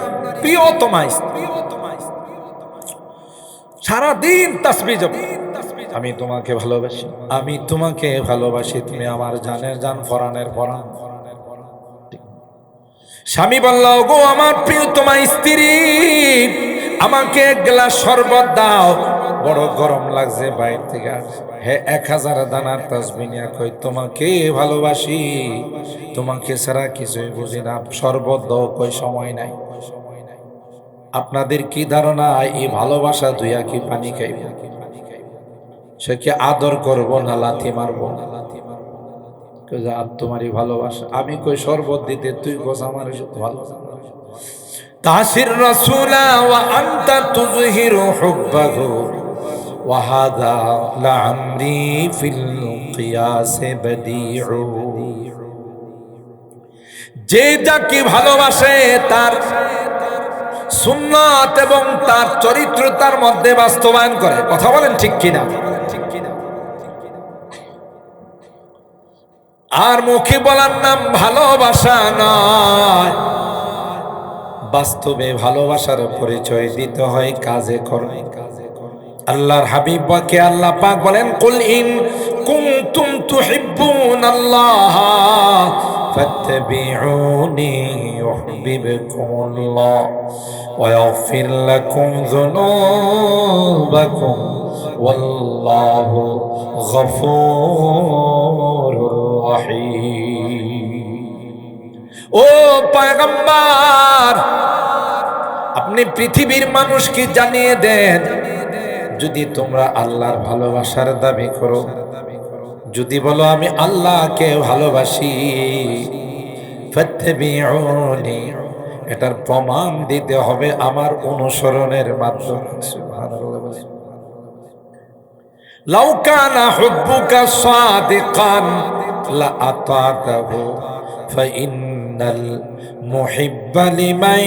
প্রিয়তমা স্ত্রী, সারাদিন তাসবিহ জপ, আমি তোমাকে ভালোবাসি, আমি তোমাকে ভালোবাসি, তুমি আমার জানের জান, ফরানের ফরান। স্বামী বলল, গো আমার প্রিয়তমা স্ত্রী, আমাকে এক গ্লাস শরবত দাও, বড় গরম লাগছে বাইরে থেকে। হে 1000 দানার তাসবিহ নিয়া কই, তোমাকে ভালোবাসি, তোমাকে ছাড়া কিছুই বুঝি না, শরবত দাও। কই সময় নাই। আপনাদের কি ধারণা এই ভালোবাসা দুইয়া কি পানি খাইব? সে কি আদর করব না লাথি মারব? আর তোমারই ভালোবাসা, আমি কই শরবত দিতে, তুই কোস আমার ভালো। তাসির রাসূলা ওয়া আনতা তুযহিরু হুব্বাহু ওয়া হাযা লা'amরি ফিল কিয়াস বাদিউ। যে যাকে ভালোবাসে তার সুন্নাত এবং তার চরিত্র তার মধ্যে বাস্তবায়ন করে। কথা বলেন ঠিক কিনা? আর মুখে বলার নাম ভালোবাসা নয়, বাস্তবে ভালোবাসার পরিচয় দিতে হয় কাজে কর্মে। আল্লাহর হাবিব বাকে আল্লাহ পাক বলেন, কুল ইন কুনতুম তুহিব্বুনাল্লাহ ফাত্তাবিউনি ইউহিব্বুকুমুল্লাহ ওয়া ইয়াগফির লাকুম যুনুবাকুম ওয়াল্লাহু গফুরুর রহিম। ও পয়গম্বর, আপনি পৃথিবীর মানুষকে জানিয়ে দেন, যদি তোমরা আল্লাহর ভালোবাসার দাবি করো, যদি বলো আমি আল্লাহকে ভালোবাসি, ফাত্তাবিউনি, এটার প্রমাণ দিতে হবে আমার অনুসরণের মাধ্যমে। সুবহানাল্লাহ। বলেন, লাউ কানা হুব্বুকা সাদিকান লা আতাতাহু ফাইন্নাল মুহিব্বা লিমান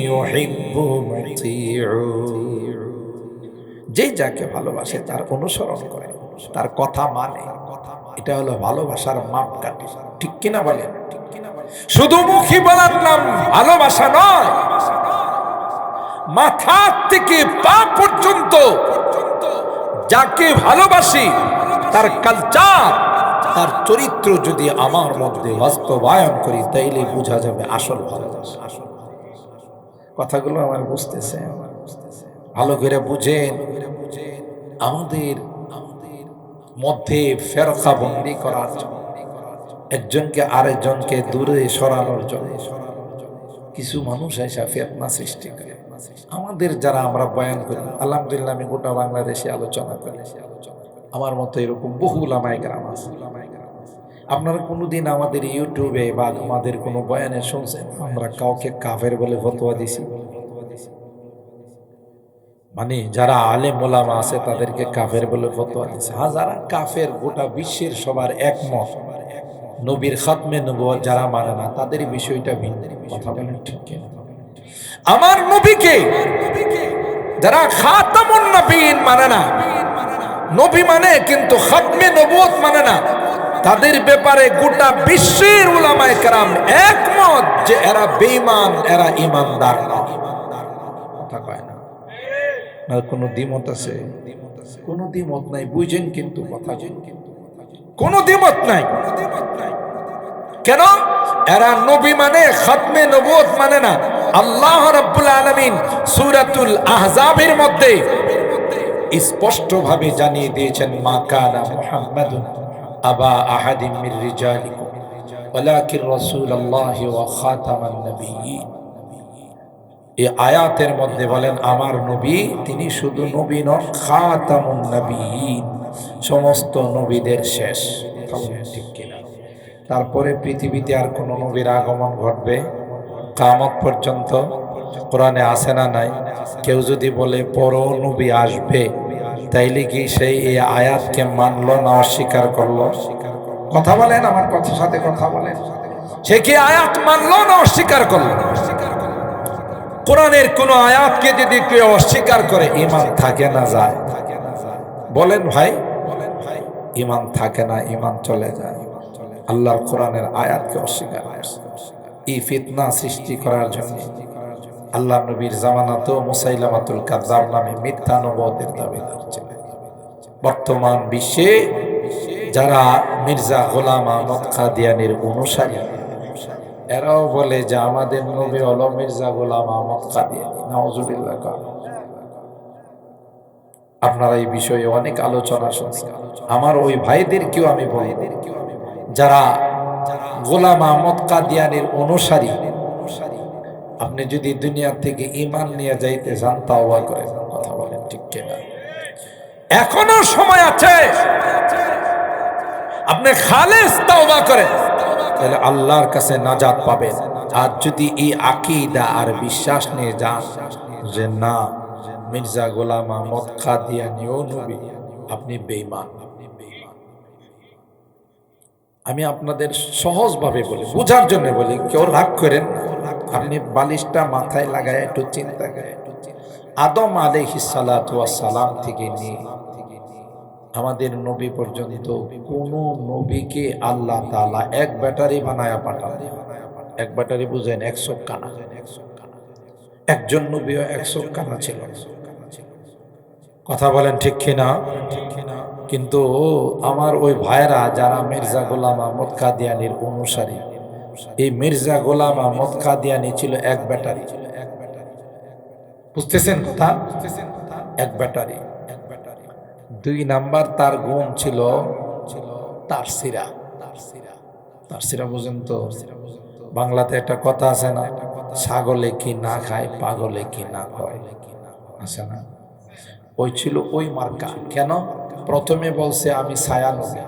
ইউহিব্বু মুতিউ। যে যাকে ভালোবাসে তার অনুসরণ করে, তার কথা মানে, এটা হলো ভালোবাসার মাপকাঠি। ঠিক কিনা বলেন? শুধু মুখে বলার নাম ভালোবাসা নয়, মাথা থেকে পা পর্যন্ত যাকে ভালোবাসি তার কালচার, তার চরিত্র যদি আমার মধ্যে বাস্তবায়ন করি, তাইলে বোঝা যাবে আসল ভালোবাসা। কথাগুলো আমার বুঝতেছে? ভালো করে বুঝেন। আমাদের মধ্যে ফেরকা বন্দি করার জন্য, একজনকে আরেকজনকে দূরে সরানোর জন্য কিছু মানুষ এসে ফিতনা সৃষ্টি করে। আমাদের যারা আমরা বয়ান করি, আলহামদুলিল্লাহ আমি গোটা বাংলাদেশে আলোচনা করি, আমার মতো এরকম বহু উলামায়ে কেরাম আছে। আপনারা কোনোদিন আমাদের ইউটিউবে বা আমাদের কোনো বয়ানে শুনছেন আমরা কাউকে কাফের বলে ফতোয়া দিছি? মানে যারা আলেম ওলামা আছে তাদেরকে কাফের বলে ফতোয়া দিছে? হ্যাঁ, যারা কাফের গোটা বিশ্বের সবার একমত, নবীর খাতমে নবুয়ত যারা মানে না, তাদের বিষয়টা ভিন্ন। কথা বলেন ঠিক কিনা? আমার নবীকে যারা খাতামুন নবীন মানে না, নবী মানে কিন্তু খাতমে নবুয়ত মানে না, তাদের ব্যাপারে গোটা বিশ্বের উলামায়ে কেরাম একমত যে এরা বেঈমান, এরা ঈমানদার না। কথা কয় না? আর কোনো দ্বিমত আছে? কোনো দ্বিমত নাই। বুঝেন কিন্তু কথা, কোনো দ্বিমত নাই। কেন? এরা নবী মানে, খাতমে নবুয়ত মানে না। আল্লাহ রাব্বুল আলামিন সূরাতুল আহজাবের মধ্যে স্পষ্ট ভাবে জানিয়ে দিয়েছেন, মা কানা মুহাম্মাদুন আবা আহাদিম মির রিজালিকুম ওয়ালাকিন রাসূলুল্লাহি ওয়া খাতামান নবিয়্যিন। এই আয়াতের মধ্যে বলেন আমার নবী, তিনি শুধু নবী নন, খাতামুন নবিয়্যিন, সমস্ত নবীদের শেষ। ঠিক কিনা? তারপরে পৃথিবীতে আর কোন নবীর আগমন ঘটবে কিয়ামত পর্যন্ত? কোরআনে আছে না নাই? কেউ যদি বলে পর নবী আসবে, তাইলে কি সেই এই আয়াতকে মানলো না অস্বীকার করলো? কথা বলেন, আমার কথার সাথে কথা বলেন। সে কি আয়াত মানলো না অস্বীকার করলো? কোরআনের কোন আয়াতকে যদি কেউ অস্বীকার করে ঈমান থাকে না যায়? বলেন ভাই, ঈমান থাকে না, ঈমান চলে যায়। আল্লাহর কোরআনের আয়াতকে অস্বীকার করছে। এই ফিতনা সৃষ্টি করার জন্য আল্লাহ নবীর জামানাতেও মুসাইলামাতুল কাযযাব নামে মিথ্যা নবুয়তের দাবিদার ছিলেন। বর্তমান বিশ্বে যারা মির্জা গোলাম আহমদ কাদিয়ানীর অনুসারী, এরাও বলে যে আমাদের নবী হলো মির্জা গোলাম আহমদ কাদিয়ানী। নাউজুবিল্লাহ। আপনারা এই বিষয়ে অনেক আলোচনা শুনছেন। আমার ওই ভাইদেরকেও আমি বলবো, যারা গোলাম আহমদ কাদিয়ানীর অনুসারী, আপনি যদি দুনিয়া থেকে ঈমান নিয়ে যাইতে চান তাওবা করেন। কথা বলেন ঠিক কিনা? এখনো সময় আছে। আপনি খালেস তাওবা করেন, তাহলে আল্লাহর কাছে নাজাত পাবেন। আর যদি এই আকীদা আর বিশ্বাস নিয়ে যান যে না মির্জা গোলাম আহমদ কাদিয়ানীও নবী, আপনি বেঈমান। আমি আপনাদের সহজভাবে বলি, বোঝার জন্য বলি, কেউ রাগ করেন না। আপনি বালিশটা মাথায় লাগায় একটু চিন্তা করেন, আদম আলাইহিস সালাতু ওয়াস সালাম থেকে নিয়ে আমাদের নবী পর্যন্ত কোন নবীকে আল্লাহ তাআলা এক ব্যাটারি বানায়া পাঠান। এক ব্যাটারি বুঝেন, 100 কানা। একজন নবীও 100 কানা ছিল। কথা বলেন ঠিক কিনা? কিন্তু আমার ওই ভাইরা যারা মির্জা গোলাম আহমদ কাদিয়ানীর অনুসারী, এই মির্জা গোলাম আহমদ কাদিয়ানী ছিল এক ব্যাটারি। বুঝতেছেন কথা? এক ব্যাটারি। 2 নাম্বার তার গুণ ছিল তারসিরা। তারসিরা বুঝেন তো? বাংলাতে একটা কথা আছে না, ছাগলে কি না খায় পাগলে কি না কয়, আছে না? ওই ছিল ওই মার্কা। কেন? প্রথমে বলছে আমি ছায়া নবী,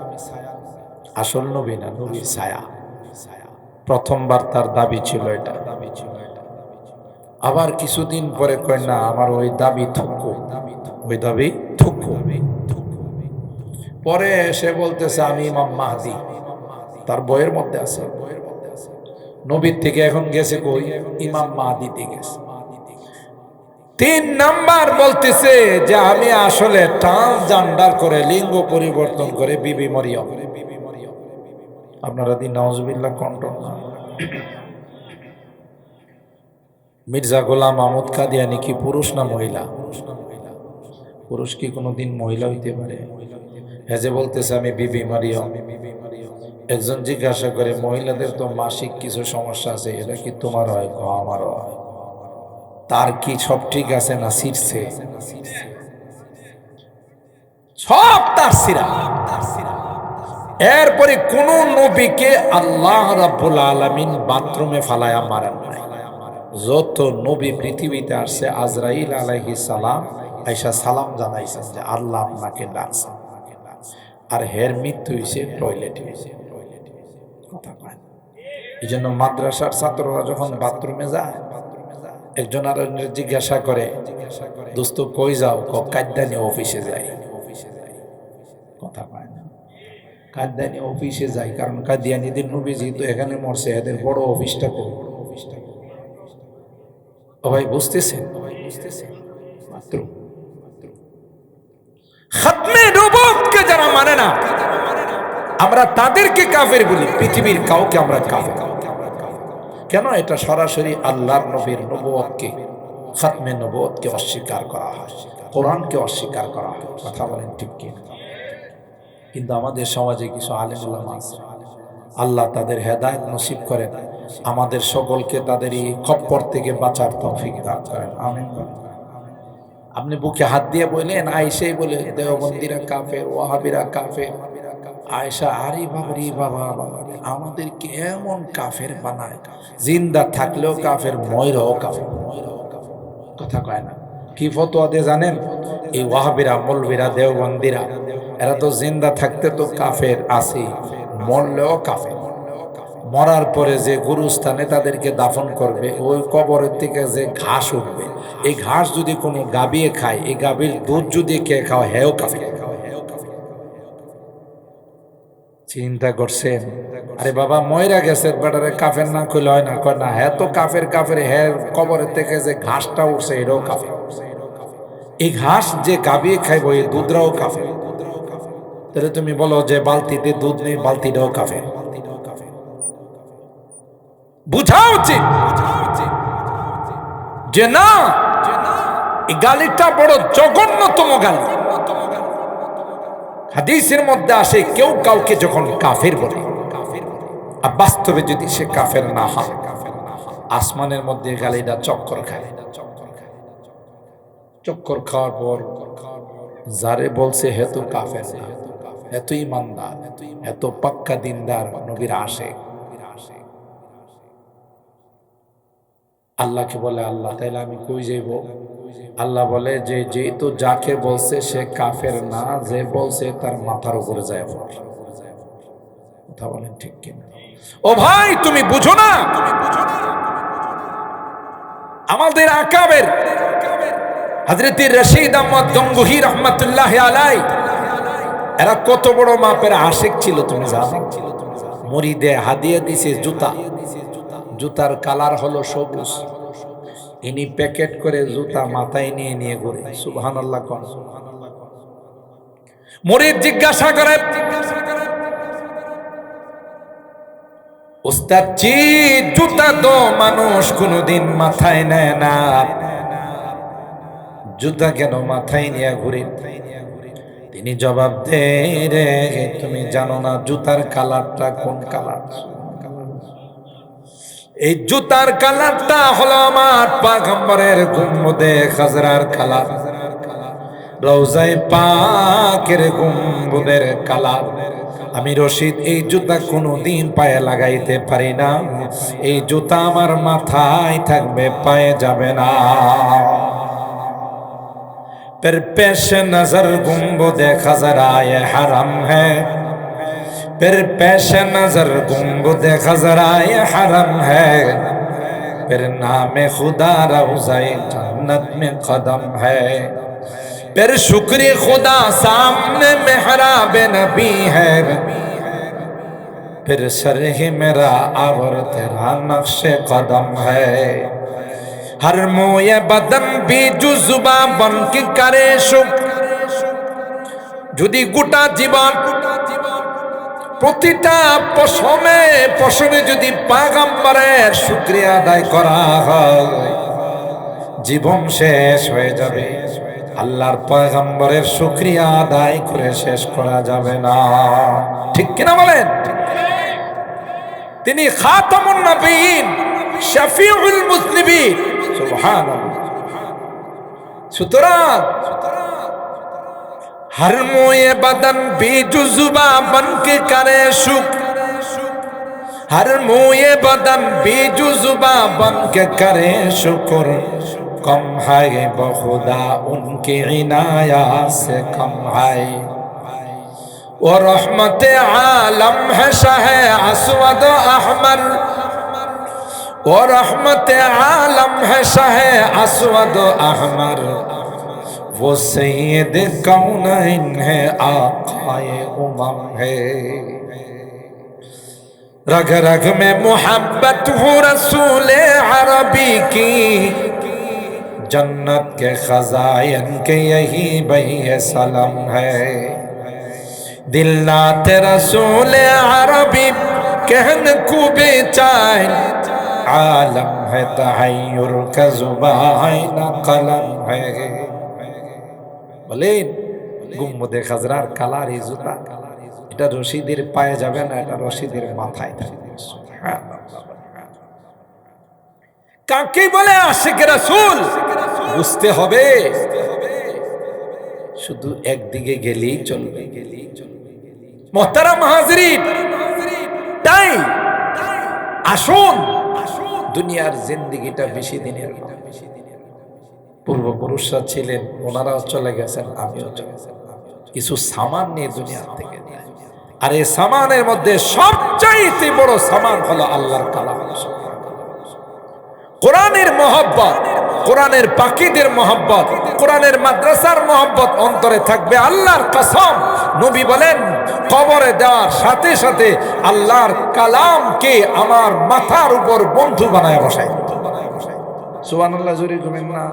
আসল নবী না, নবীর ছায়া। প্রথমবার তার দাবি ছিল এটা। আবার কিছুদিন পরে কয় না আমার ওই দাবি থুকু, ওই দাবি থুকু। পরে সে বলতেছে আমি ইমাম মাহদি, তার বইয়ের মধ্যে আছে। নবীর থেকে এখন গেছে কই? ইমাম মাহদিতে গেছে। 3 নাম্বার বলতেছে যে আমি আসলে ট্রান্সজেন্ডার করে লিঙ্গ পরিবর্তন করে বিবি মরিয়ম। আপনারা দিন নাউজুবিল্লাহ কন্ট্রোল না। মির্জা গোলাম আহমদ কাদিয়ানী কি পুরুষ না মহিলা? পুরুষ কি কোনোদিন মহিলা হইতে পারে? হেজে বলতেছে আমি বিবি মরিয়ম। একজন জিজ্ঞাসা করে মহিলাদের তো মাসিক কিছু সমস্যা আছে, এটা কি তোমার হয়? আমারও হয়। তার কি সব ঠিক আছে না শীর্ষে? সব তার সিরা। এরপরে কোন নবীকে আল্লাহ রাব্বুল আলামিন বাথরুমে ফালায়া মারেন নাই। যত নবী পৃথিবীতে আসছে আজরাইল আলাইহিস সালাম আয়েশা সালাম জানাইছেন যে আল্লাহ আপনাকে ডাকছেন, আর হের মৃত্যু হয়েছে টয়লেটে। এই জন্য মাদ্রাসার ছাত্ররা যখন বাথরুমে যায়, একজন আর জিজ্ঞাসা করে দোস্ত কই যাও? কাদ্দানি অফিসে যাই। কথা পায় না, কাদ্দানি অফিসে যাই। কারণ কাদিয়ানীদের নবী যেহেতু এখানে মরছে, এদের বড় অফিসটা কই? ভাই বুঝতেছেন? খাতমে নবুয়তকে যারা মানে না, আমরা তাদেরকে কাফের বলি, পৃথিবীর কাউকে আমরা কাফের। কেন? এটা সরাসরি আল্লাহর নবীর নবুয়তকে, খাতমে নবুয়তকে অস্বীকার করা হয়, কোরআনকে অস্বীকার করা হয়। কথা বলেন ঠিক কি? কিন্তু আমাদের সমাজে কিছু আলেম উলামা আছে, আল্লাহ তাদের হেদায়েত নসিব করেন, আমাদের সকলকে তাদের এই খপ্পর থেকে বাঁচার তৌফিক দান করেন। আমিন। আপনি বুকে হাত দিয়ে বললেন, আয়েশাই বলে দেওবন্দিরা কাফের, ওয়াহাবিরা কাফের। আয়েশা আরে বাবারে বাবা, আমাদেরকে এমন কাফের বানায়, জিন্দা থাকলেও কাফের, ময়রাও কাফের। কথা কয় না? কি ফতোয়া দিয়ে জানেন? এই ওয়াহাবিরা, মৌলবীরা, দেওবন্দিরা, এরা তো জিন্দা থাকতে তো কাফের আছে, মরলেও কাফের। মরার পরে যে গুরুস্থানে তাদেরকে দাফন করবে, ওই কবরের থেকে যে ঘাস উঠবে, এই ঘাস যদি কোনো গাবিয়ে খায়, এই গাভীর দুধ যদি কে খাওয়া, হেও কাফের। চিন্তা করছেন? আরে বাবা, ময়রা গেছে বেটারে কাফের না কইলে হয় না? কয় না, হ্যাঁ তো কাফের। কাফের হ্যাঁ, কবরের থেকে যে ঘাসটা উঠছে এটাও কাফের। এই ঘাস যে গাবিয়ে খাইব, এই দুধরাও কাফের। তাহলে তুমি বলো যে বালতিতে দুধ নেই, বালতিটাও কাফের। বুঝা উচিত যে না, এই গালিটা বড় জঘন্যতম গালি। হাদিসের মধ্যে আসে, কেউ কাউকে যখন কাফের বলে, আর বাস্তবে যদি সে কাফের না হয়, আসমানের মধ্যে গালিটা চক্কর খায়। চক্কর খাওয়ার পর যারে বলছে হেতু কাফের না, এত ইমানদার, এত পাক্কা দিনদার, নবীর আশিক, আল্লাহকে বলে, আল্লাহ তাইলে আমি কই যাইব? আল্লাহ বলে যে যেহেতু যাকে বলছে সে কাফের না, যে বলছে তার মাথার উপরে যায়। কথা বলেন ঠিক কিনা? ও ভাই, তুমি বুঝো না? আমাদের আকাবের হযরত রশিদ আহমদ গঙ্গুহি রহমাতুল্লাহ আলাই, এরা কত বড় মাপের আশিক ছিল তুমি জানো? মুরিদে হাদিয়া দিছে জুতা, জুতার কালার হলো সবুজ। ইনি প্যাকেট করে জুতা মাথায় নিয়ে নিয়ে ঘুরে। সুবহানাল্লাহ কোন? মুরিদ জিজ্ঞাসা করে, উস্তাদ জি, জুতা তো মানুষ কোনদিন মাথায় নেয় না, জুতা কেন মাথায় নিয়ে ঘুরে? তিনি জবাব দেয়, রে তুমি জানো না জুতার কালারটা কোন কালার? এই জুতার কালারটা হলো আমার পয়গম্বরের গুম্বদে খাজরার কালার, রওজায়ে পাকের গুম্বদের কালার। আমি রশিদ এই জুতা কোনোদিন পায়ে লাগাইতে পারি না, এই জুতা আমার মাথায় থাকবে, পায়ে যাবে না। फिर पेश नजर गुंबदे खजराए हरम है, फिर पेश नजर गुंबदे खजराए हरम है, फिर नाम खुदा रौज़ाए जन्नत में कदम है, फिर शुक्र खुदा सामने मेहराब नबी है, फिर शरह मेरा और तेरा नक्शे कदम है। हर मोये बदन भी जुजुबा बन के करे शुक, যদি গোটা জীবন প্রতিটা পশমে পশমে যদি পয়গম্বরের শুকরিয়া আদায় করা হয়, জীবন শেষ হয়ে যাবে, আল্লাহর পয়গম্বরের শুকরিয়া আদায় করে শেষ করা যাবে না। ঠিক কিনা বলেন? তিনি খাতামুন নবীন, শফিউল মুজনিবিন। সুবহানাল্লাহ। সুতরাং हर मोए बदन भी जुजुबा बन के करे शुक, हर मोए बदन भी जुजुबा बन के करे शुक्र, कम है बखुदा उनकी इनाया से कम है, वो रहमत आलम है शाह अस्वद अहमर, वो रहमत आलम है शाह अस्वद अहमर, वो सैयद कौनैन है आकाए उमम है, रग रग में मोहब्बत हो रसूल अरबी की, जन्नत के खजाइन के यही बही सलम है, दिल नाते रसूल अरबी कहने को बेचैन, आलम है तहय्युर का जुबान कलम है। বলেন, গুম্বদে খাজরার কালার এই জুতা, এটা রশিদের পায়ে যাবে না, এটা রশিদের মাথায় থাকবে। কাকে বলে আশিক রাসূল বুঝতে হবে। শুধু একদিকে গেলেই চলবে। মুহতারাম হাজিরিন, তাই আসুন, দুনিয়ার জিন্দেগিটা বেশি দিনের না। পূর্বপুরুষরা ছিলেন, ওনারাও চলে গেছেন, আমিও চলে গেছেন, কিছু সামান নিয়ে দুনিয়া থেকে যায়। আর এই সামানের মধ্যে সবচাইতে বড় সামান হলো আল্লাহর কালাম। কোরআনের মহব্বত, কোরআনের পাখিদের মহব্বত, কোরআনের মাদ্রাসার মহব্বত অন্তরে থাকবে। আল্লাহর কসম, নবী বলেন কবরে দেওয়ার সাথে সাথে আল্লাহর কালামকে আমার মাথার উপর বন্ধু বানায় বসাই। সুবহানাল্লাহ, জোরে করেন না।